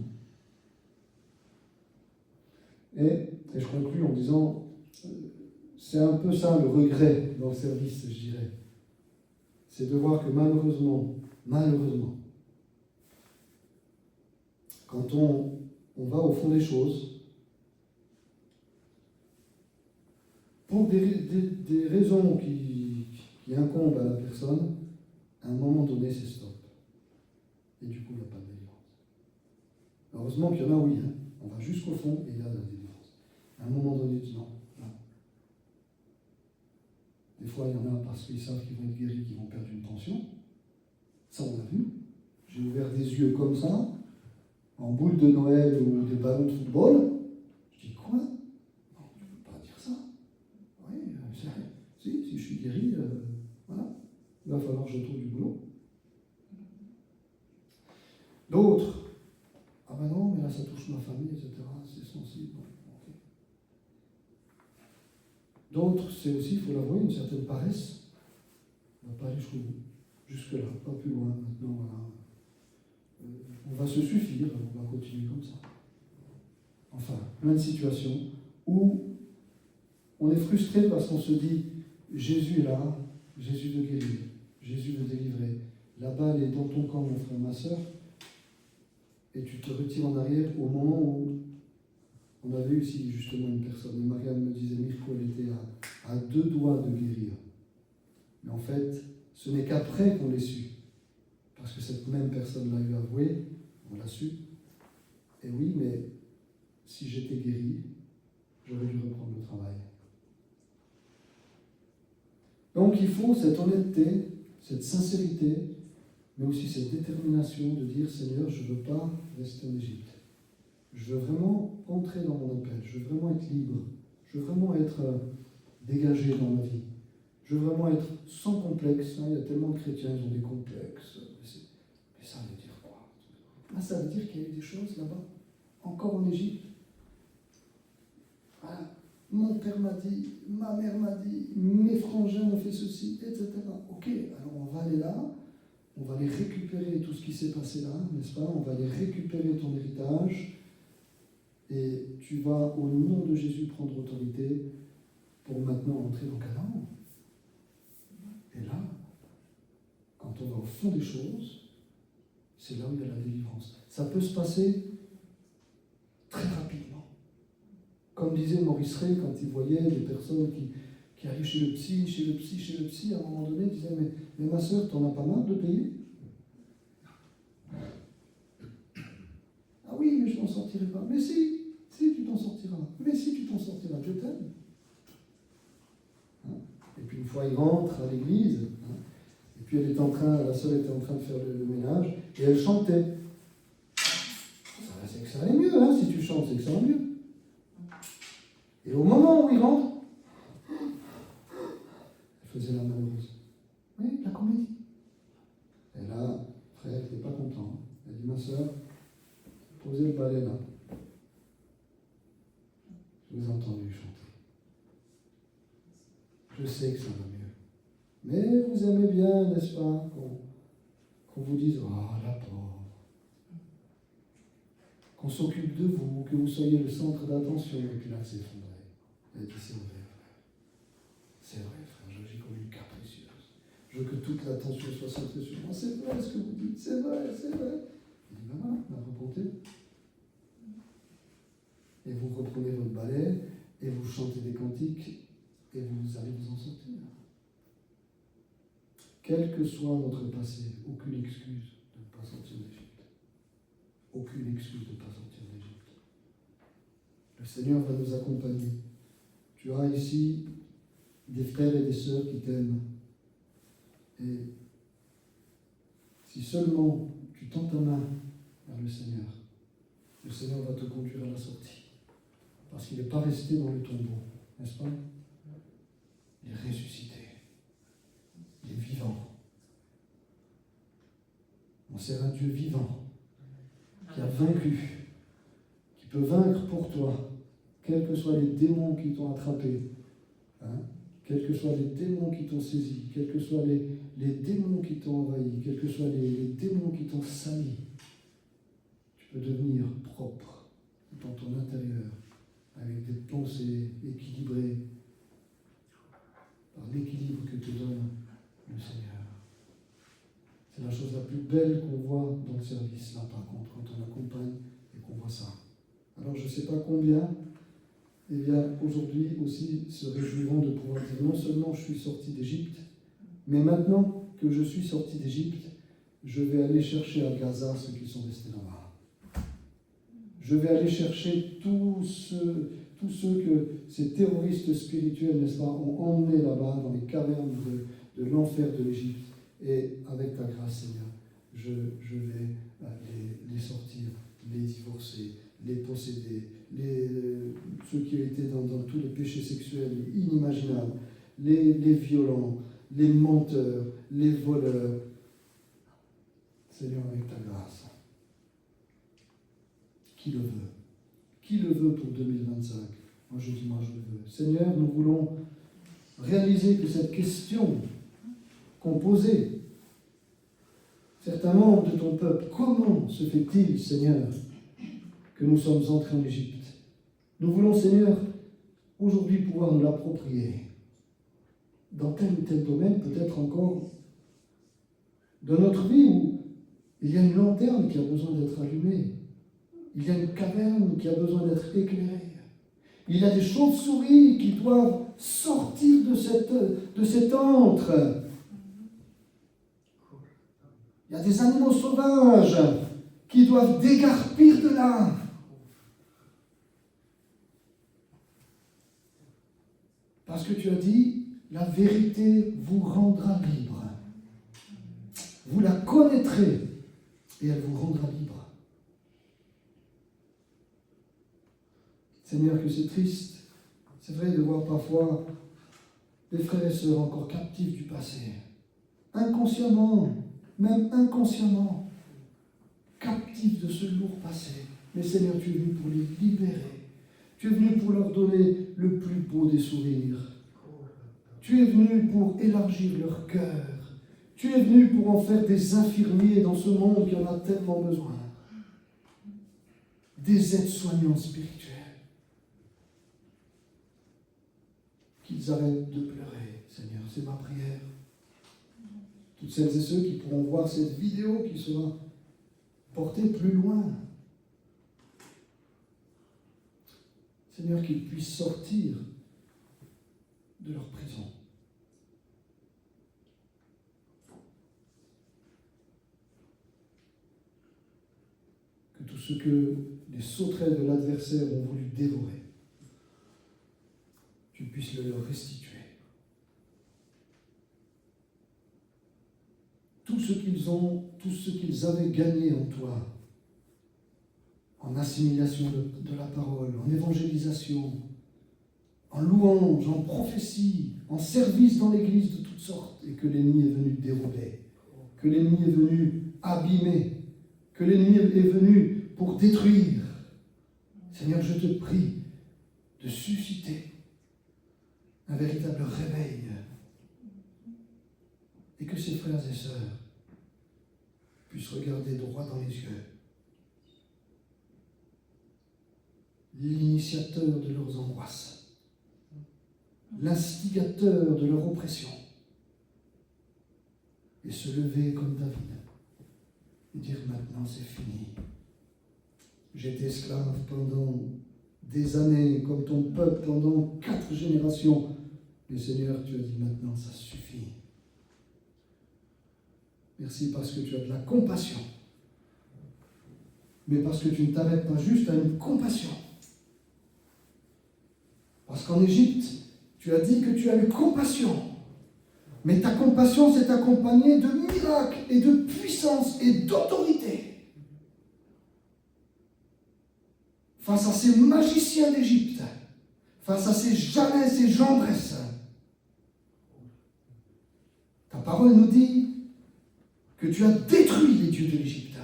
Et je conclue en disant, c'est un peu ça le regret dans le service, je dirais. C'est de voir que malheureusement, quand on va au fond des choses, pour des raisons qui incombent à la personne, à un moment donné, c'est stop. Et du coup, il n'y a pas de délivrance. Heureusement qu'il y en a, oui. On va jusqu'au fond et il y a de la délivrance. À un moment donné, non. Des fois, il y en a parce qu'ils savent qu'ils vont être guéris, qu'ils vont perdre une tension. Ça, on l'a vu. J'ai ouvert des yeux comme ça, en boule de Noël ou des ballons de football. Je dis, quoi? Non, tu ne peux pas dire ça. Oui, si je suis guéri, voilà. Il va falloir que je trouve du boulot. D'autres, non, mais là, ça touche ma famille, etc. C'est sensible. Okay. D'autres, c'est aussi, il faut l'avouer, une certaine paresse. On ne va pas aller jusqu'au bout. Jusque-là, pas plus loin. Maintenant, voilà. On va se suffire, on va continuer comme ça. Enfin, plein de situations où on est frustré parce qu'on se dit, Jésus est là, Jésus veut guérir, Jésus veut délivrer. La balle est dans ton camp, mon frère, ma soeur, et tu te retires en arrière au moment où on avait eu ici justement une personne. Marianne me disait, Mirko, elle était à 2 doigts de guérir. Mais en fait, Ce n'est qu'après qu'on l'ait su. Parce que cette même personne l'a eu avoué, on l'a su. Et oui, mais si j'étais guéri, j'aurais dû reprendre le travail. Donc il faut cette honnêteté, cette sincérité, mais aussi cette détermination de dire, Seigneur, je ne veux pas rester en Égypte. Je veux vraiment entrer dans mon appel, je veux vraiment être libre, je veux vraiment être dégagé dans ma vie. Je veux vraiment être sans complexe. Il y a tellement de chrétiens, ils ont des complexes. Mais ça veut dire quoi? Ça veut dire qu'il y a eu des choses là-bas, encore en Égypte. Voilà. Mon père m'a dit, ma mère m'a dit, mes frangins ont fait ceci, etc. Ok, alors on va aller là, on va aller récupérer tout ce qui s'est passé là, n'est-ce pas? On va aller récupérer ton héritage et tu vas, au nom de Jésus, prendre autorité pour maintenant entrer dans Canaan. Et là, quand on va au fond des choses, c'est là où il y a la délivrance. Ça peut se passer très rapidement. Comme disait Maurice Rey, quand il voyait des personnes qui arrivent chez le psy, à un moment donné, il disait, mais ma soeur, t'en as pas marre de payer? Ah oui, mais je m'en sortirai pas. Mais si tu t'en sortiras. Mais si tu t'en sortiras, je t'aime. Et puis une fois, il rentre à l'église, et puis la sœur était en train de faire le ménage, et elle chantait. C'est que ça allait mieux, si tu chantes, c'est que ça va mieux. Et au moment où il rentre, elle faisait la malheureuse. Oui, la comédie. Et là, frère, il n'était pas content. Elle a dit, ma sœur, posez le balai là. Je vous ai entendu chanter. Je sais que ça va mieux. Mais vous aimez bien, n'est-ce pas, qu'on vous dise, oh, la pauvre. Qu'on s'occupe de vous, que vous soyez le centre d'attention, et puis là, c'est effondré. Elle dit, c'est vrai, frère. C'est vrai, frère, j'agis comme une capricieuse. Je veux que toute l'attention soit centrée sur moi. C'est vrai ce que vous dites, c'est vrai, c'est vrai. Il dit, ben voilà, on a repenté. Et vous reprenez votre balai, et vous chantez des cantiques, et vous allez vous en sortir. Quel que soit notre passé, aucune excuse de ne pas sortir d'Égypte. Aucune excuse de ne pas sortir d'Égypte. Le Seigneur va nous accompagner. Tu as ici des frères et des sœurs qui t'aiment. Et si seulement tu tends ta main vers le Seigneur va te conduire à la sortie. Parce qu'il n'est pas resté dans le tombeau, n'est-ce pas? Il est ressuscité. Il est vivant. On sert un Dieu vivant, qui a vaincu, qui peut vaincre pour toi, quels que soient les démons qui t'ont attrapé, quels que soient les démons qui t'ont saisi, quels que soient les démons qui t'ont envahi, quels que soient les démons qui t'ont sali. Tu peux devenir propre dans ton intérieur, avec des pensées équilibrées, par l'équilibre que te donne le Seigneur. C'est la chose la plus belle qu'on voit dans le service, là par contre, quand on accompagne et qu'on voit ça. Alors je ne sais pas combien, eh bien aujourd'hui aussi se réjouiront de pouvoir dire non seulement je suis sorti d'Égypte, mais maintenant que je suis sorti d'Égypte, je vais aller chercher à Gaza ceux qui sont restés là-bas. Je vais aller chercher tous ceux que ces terroristes spirituels, n'est-ce pas, ont emmenés là-bas dans les cavernes de l'enfer de l'Égypte. Et avec ta grâce, Seigneur, je vais les sortir, les divorcer, les posséder, ceux qui étaient dans tous les péchés sexuels inimaginables, les violents, les menteurs, les voleurs. Seigneur, avec ta grâce. Qui le veut? Qui le veut pour 2025? Moi je dis, moi je le veux. Seigneur, nous voulons réaliser que cette question qu'on posait, certains membres de ton peuple, comment se fait-il, Seigneur, que nous sommes entrés en Égypte? Nous voulons, Seigneur, aujourd'hui pouvoir nous l'approprier dans tel ou tel domaine, peut-être encore de notre vie où il y a une lanterne qui a besoin d'être allumée. Il y a une caverne qui a besoin d'être éclairée. Il y a des chauves-souris qui doivent sortir de cet antre. y a des animaux sauvages qui doivent dégarpir de là. Parce que tu as dit, la vérité vous rendra libre. Vous la connaîtrez et elle vous rendra libre. Seigneur, que c'est triste. C'est vrai de voir parfois des frères et sœurs encore captifs du passé. Inconsciemment, même inconsciemment, captifs de ce lourd passé. Mais Seigneur, tu es venu pour les libérer. Tu es venu pour leur donner le plus beau des souvenirs. Tu es venu pour élargir leur cœur. Tu es venu pour en faire des infirmiers dans ce monde qui en a tellement besoin. Des aides-soignants spirituels. Qu'ils arrêtent de pleurer, Seigneur, c'est ma prière. Toutes celles et ceux qui pourront voir cette vidéo qui sera portée plus loin. Seigneur, qu'ils puissent sortir de leur prison. Que tout ce que les sauterelles de l'adversaire ont voulu dévorer, tu puisses le leur restituer. Tout ce qu'ils avaient gagné en toi, en assimilation de la parole, en évangélisation, en louange, en prophétie, en service dans l'Église de toutes sortes, et que l'ennemi est venu dérober, que l'ennemi est venu abîmer, que l'ennemi est venu pour détruire. Seigneur, je te prie de susciter un véritable réveil, et que ces frères et sœurs puissent regarder droit dans les yeux l'initiateur de leurs angoisses, l'instigateur de leur oppression, et se lever comme David et dire maintenant c'est fini. J'étais esclave pendant des années, comme ton peuple pendant 4 générations. Mais Seigneur, tu as dit maintenant ça suffit. Merci parce que tu as de la compassion. Mais parce que tu ne t'arrêtes pas juste à une compassion. Parce qu'en Égypte, tu as dit que tu as eu compassion. Mais ta compassion s'est accompagnée de miracles et de puissance et d'autorité. Face à ces magiciens d'Égypte, face à ces Janès et Jambres, ta parole nous dit que tu as détruit les dieux de l'Égypte.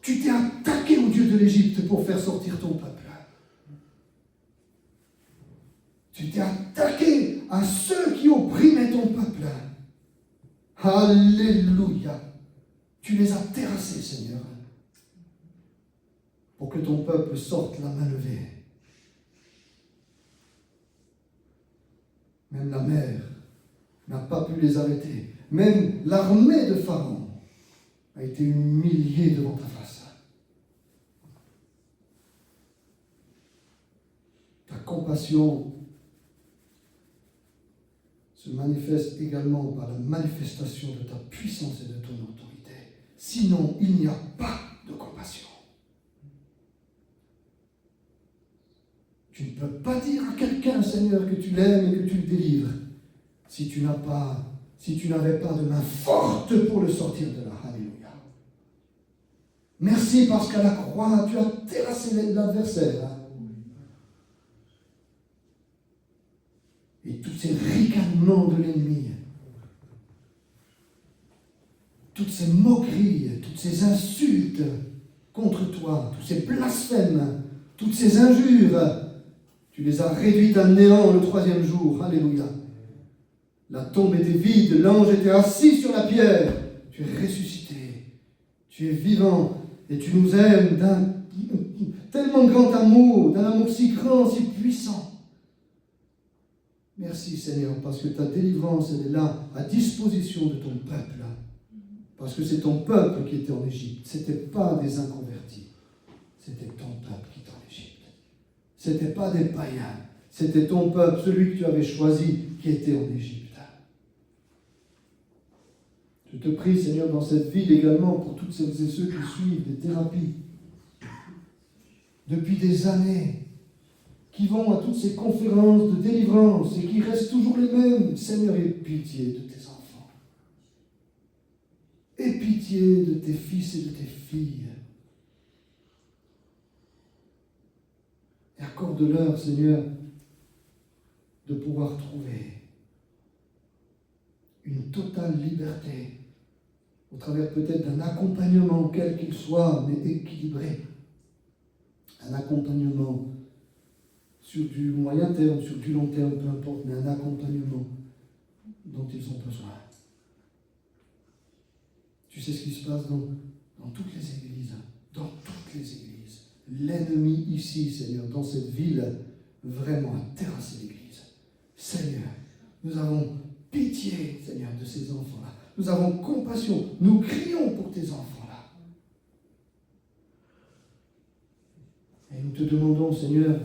Tu t'es attaqué aux dieux de l'Égypte pour faire sortir ton peuple. Tu t'es attaqué à ceux qui opprimaient ton peuple. Alléluia. Tu les as terrassés, Seigneur, pour que ton peuple sorte la main levée. Même la mer n'a pas pu les arrêter. Même l'armée de Pharaon a été humiliée devant ta face. Ta compassion se manifeste également par la manifestation de ta puissance et de ton autorité. Sinon, il n'y a pas de compassion. Tu ne peux pas dire à quelqu'un, Seigneur, que tu l'aimes et que tu le délivres si tu n'avais pas de main forte pour le sortir de là. Alléluia. Merci parce qu'à la croix, tu as terrassé l'adversaire. Et tous ces ricanements de l'ennemi, toutes ces moqueries, toutes ces insultes contre toi, tous ces blasphèmes, toutes ces injures, tu les as réduites à néant le 3e jour. Alléluia. La tombe était vide, l'ange était assis sur la pierre. Tu es ressuscité, tu es vivant et tu nous aimes d'un tellement grand amour, d'un amour si grand, si puissant. Merci Seigneur, parce que ta délivrance, elle est là, à disposition de ton peuple. Parce que c'est ton peuple qui était en Égypte. Ce n'était pas des inconvertis. C'était ton peuple qui était en Égypte. Ce n'était pas des païens. C'était ton peuple, celui que tu avais choisi, qui était en Égypte. Je te prie, Seigneur, dans cette ville également, pour toutes celles et ceux qui suivent des thérapies depuis des années, qui vont à toutes ces conférences de délivrance et qui restent toujours les mêmes. Seigneur, aie pitié de tes enfants. Aie pitié de tes fils et de tes filles. Et accorde-leur, Seigneur, de pouvoir trouver une totale liberté au travers peut-être d'un accompagnement, quel qu'il soit, mais équilibré. Un accompagnement sur du moyen terme, sur du long terme, peu importe, mais un accompagnement dont ils ont besoin. Tu sais ce qui se passe dans toutes les églises, dans toutes les églises. L'ennemi ici, Seigneur, dans cette ville, vraiment a terrassé l'église. Seigneur, nous avons pitié, Seigneur, de ces enfants-là. Nous avons compassion. Nous crions pour tes enfants-là. Et nous te demandons, Seigneur,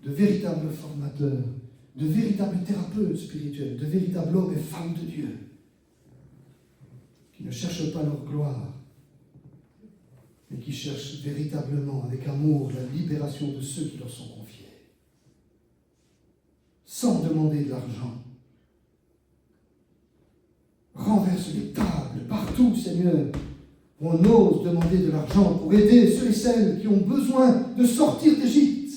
de véritables formateurs, de véritables thérapeutes spirituels, de véritables hommes et femmes de Dieu, qui ne cherchent pas leur gloire, mais qui cherchent véritablement, avec amour, la libération de ceux qui leur sont confiés, sans demander de l'argent. Renverse les tables partout, Seigneur, où on ose demander de l'argent pour aider ceux et celles qui ont besoin de sortir d'Égypte.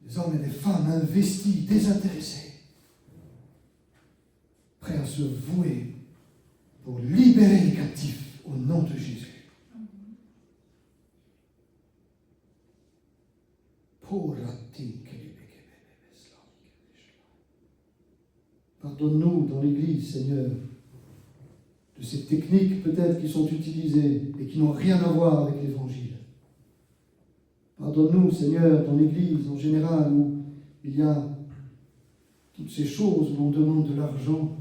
Des hommes et des femmes investis, désintéressés, prêts à se vouer pour libérer les captifs au nom de Jésus. Pardonne-nous dans l'Église, Seigneur, de ces techniques peut-être qui sont utilisées et qui n'ont rien à voir avec l'Évangile. Pardonne-nous, Seigneur, dans l'Église en général, où il y a toutes ces choses où l'on demande de l'argent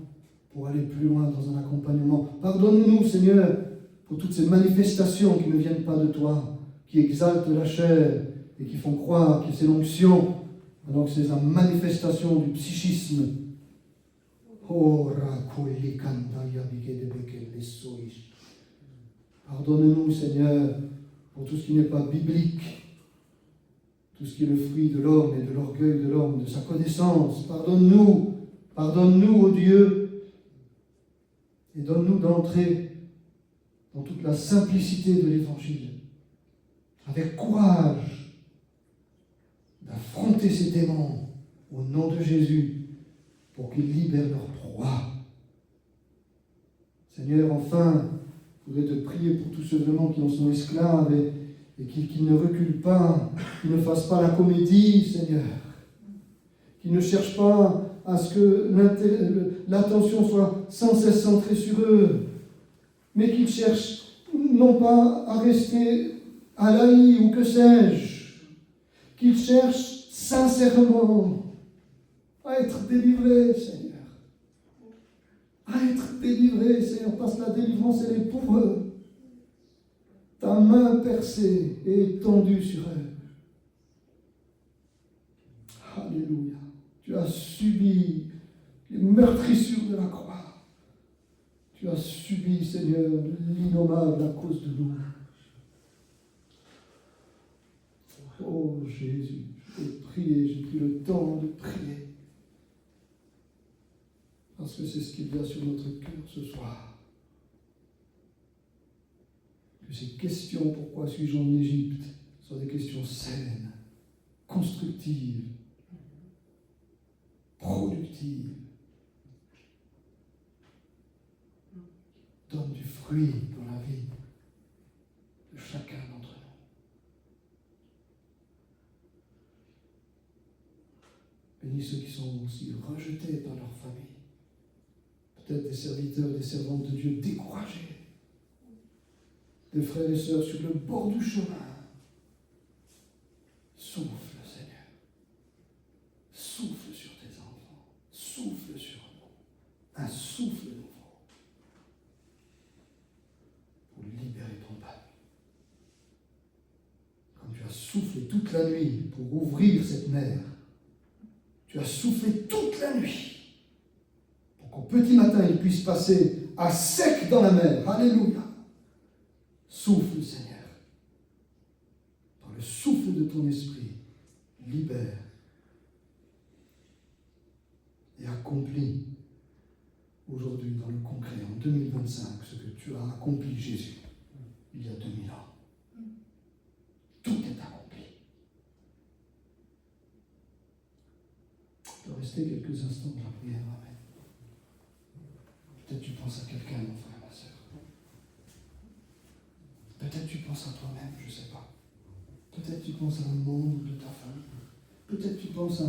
pour aller plus loin dans un accompagnement. Pardonne-nous, Seigneur, pour toutes ces manifestations qui ne viennent pas de toi, qui exaltent la chair et qui font croire que c'est l'onction, alors que c'est la manifestation du psychisme. Pardonne-nous, Seigneur, pour tout ce qui n'est pas biblique, tout ce qui est le fruit de l'homme et de l'orgueil de l'homme, de sa connaissance. Pardonne-nous, ô Dieu, et donne-nous d'entrer dans toute la simplicité de l'Évangile, avec courage, d'affronter ces démons au nom de Jésus, pour qu'ils libèrent leur proie. Seigneur, enfin, je voudrais te prier pour tous ceux vraiment qui en sont esclaves et qui ne reculent pas, qui ne fassent pas la comédie, Seigneur, qui ne cherchent pas à ce que l'attention soit sans cesse centrée sur eux, mais qu'ils cherchent non pas à rester à l'AI ou que sais-je, qu'ils cherchent sincèrement à être délivrés, Seigneur. À être délivrés, Seigneur, parce que la délivrance, elle est pour eux. Ta main percée et étendue sur eux. Alléluia. Tu as subi les meurtrissures de la croix. Tu as subi, Seigneur, l'innommable à cause de nous. Oh Jésus, j'ai prié, j'ai pris le temps de prier. Parce que c'est ce qu'il y a sur notre cœur ce soir. Que ces questions, pourquoi suis-je en Égypte, soient des questions saines, constructives, productives. Donne du fruit dans la vie de chacun d'entre nous. Bénis ceux qui sont aussi rejetés par leur famille. Peut-être des serviteurs, des servantes de Dieu découragés. Des frères et sœurs sur le bord du chemin. Souffle, Seigneur. Souffle sur tes enfants. Souffle sur nous. Un souffle nouveau. Pour libérer ton peuple. Comme tu as soufflé toute la nuit pour ouvrir cette mer. Tu as soufflé toute la nuit pour petit matin, il puisse passer à sec dans la mer. Alléluia. Souffle, Seigneur. Par le souffle de ton esprit, libère et accomplis aujourd'hui dans le concret, en 2025, ce que tu as accompli, Jésus, il y a 2000 ans. Tout est accompli. Tu peux rester quelques instants dans la prière. Amen. Peut-être tu penses à quelqu'un, mon frère, ma soeur. Peut-être tu penses à toi-même, je ne sais pas. Peut-être tu penses à un membre de ta famille. Peut-être tu penses à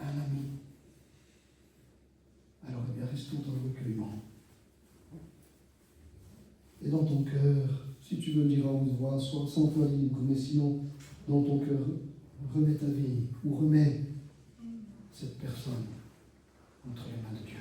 un ami. Alors, eh bien, restons dans le recueillement. Et dans ton cœur, si tu veux le dire à haute voix, soit sans toi libre, mais sinon, dans ton cœur, remets ta vie ou remets cette personne entre les mains de Dieu.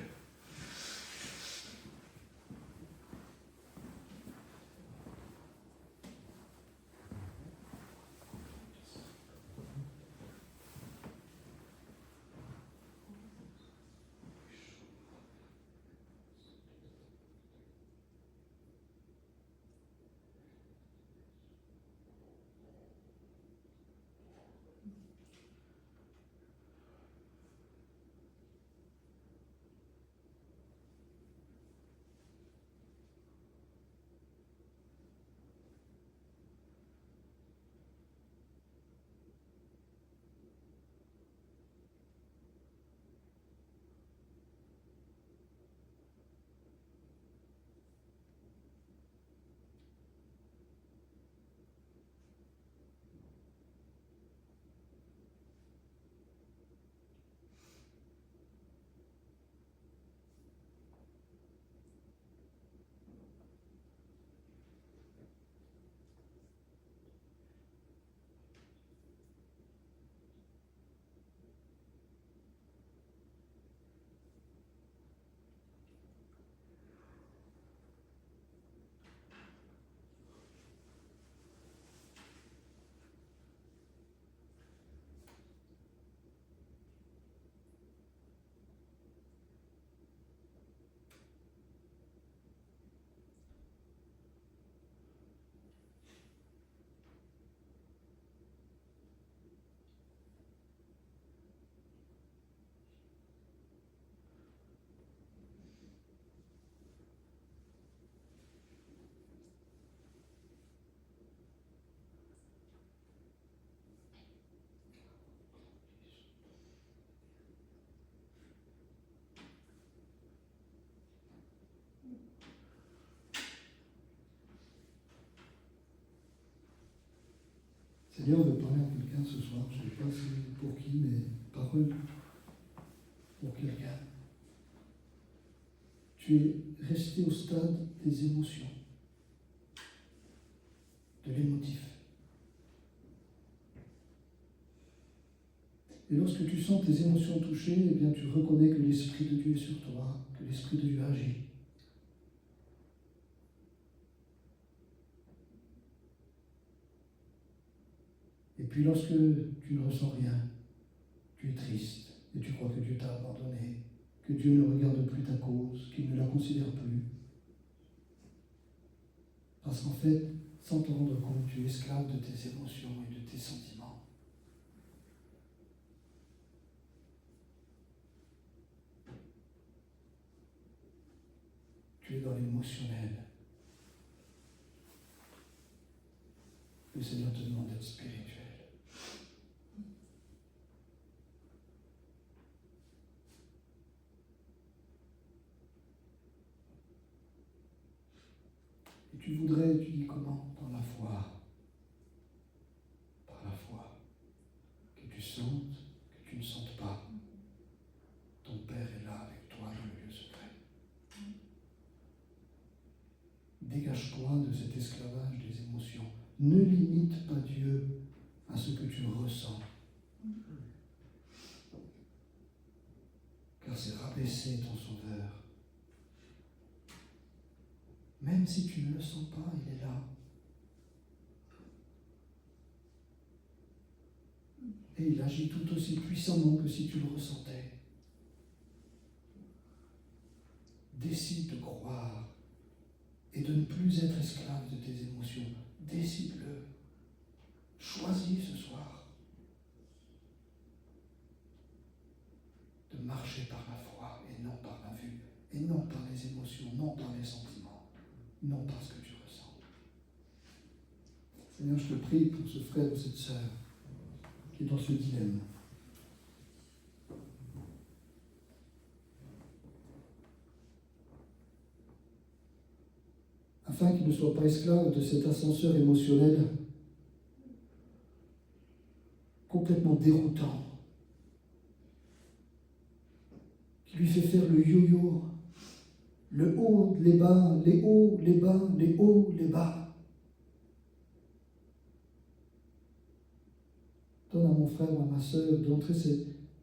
Seigneur veut parler à quelqu'un ce soir, je ne sais pas pour qui, mais parole pour quelqu'un. Tu es resté au stade des émotions, de l'émotif. Et lorsque tu sens tes émotions touchées, eh bien tu reconnais que l'Esprit de Dieu est sur toi, que l'Esprit de Dieu agit. Et puis lorsque tu ne ressens rien, tu es triste et tu crois que Dieu t'a abandonné, que Dieu ne regarde plus ta cause, qu'il ne la considère plus. Parce qu'en fait, sans te rendre compte, tu es esclave de tes émotions et de tes sentiments. Tu es dans l'émotionnel. Le Seigneur te demande d'être spirituel. Et tu voudrais, tu dis comment? Dans la foi. Par la foi. Que tu sentes, que tu ne sentes pas. Ton Père est là avec toi dans le lieu secret. Dégage-toi de cet esclavage des émotions. Ne limite pas Dieu à ce que tu ressens. Car c'est rabaisser ton Sauveur. Même si tu ne le sens pas, il est là. Et il agit tout aussi puissamment que si tu le ressentais. décide de croire et de ne plus être esclave de tes émotions. Décide-le. Choisis ce soir de marcher par la foi et non par la vue, et non par les émotions, non par les sentiments, non par ce que tu ressens. Seigneur, je te prie pour ce frère ou cette sœur qui est dans ce dilemme. Afin qu'il ne soit pas esclave de cet ascenseur émotionnel complètement déroutant, qui lui fait faire le yo-yo, le haut, les bas, les hauts, les bas, les hauts, les bas. Donne à mon frère ou à ma sœur d'entrer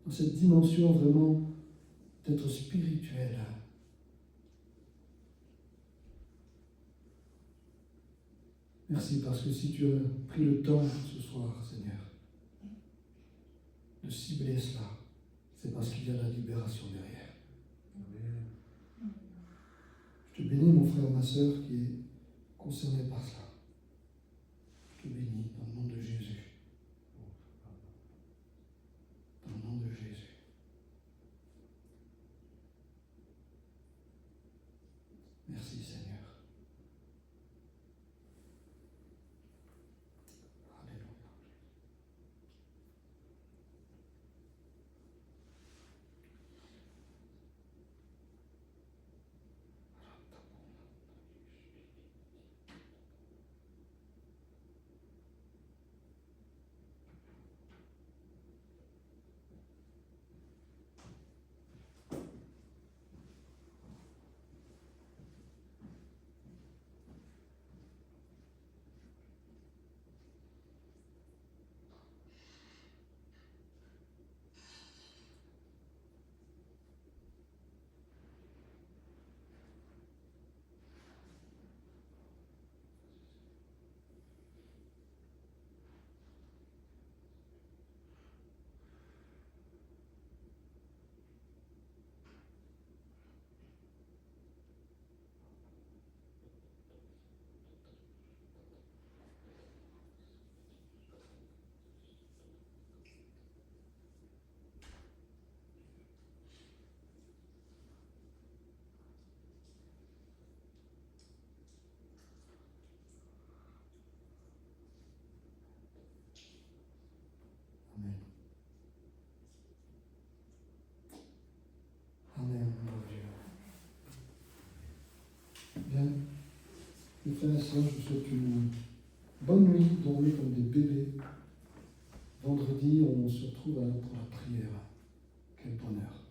dans cette dimension vraiment d'être spirituel. Merci parce que si tu as pris le temps ce soir, Seigneur, de cibler cela, c'est parce qu'il y a la libération derrière. Amen. Je te bénis, mon frère, ma sœur, qui est concerné par cela. Je te bénis dans le nom de Jésus. Dans le nom de Jésus. Merci, Seigneur. Amen. Amen, mon Dieu. Bien, mes frères et sœurs, je vous souhaite une bonne nuit, dormez comme des bébés. Vendredi, on se retrouve pour la prière. Quel bonheur.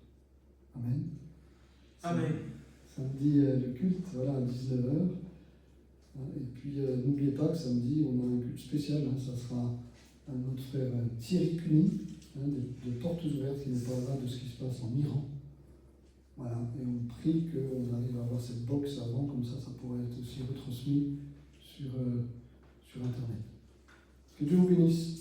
Amen. Amen. Samedi, le culte, voilà, à 19h. Et puis, n'oubliez pas que samedi, on a un culte spécial. Ça sera notre frère Thierry Cuny, de Portes Ouvertes, qui nous parlera de ce qui se passe en Iran. Voilà, et on prie qu'on arrive à avoir cette box avant, comme ça pourrait être aussi retransmis sur Internet. Que Dieu vous bénisse.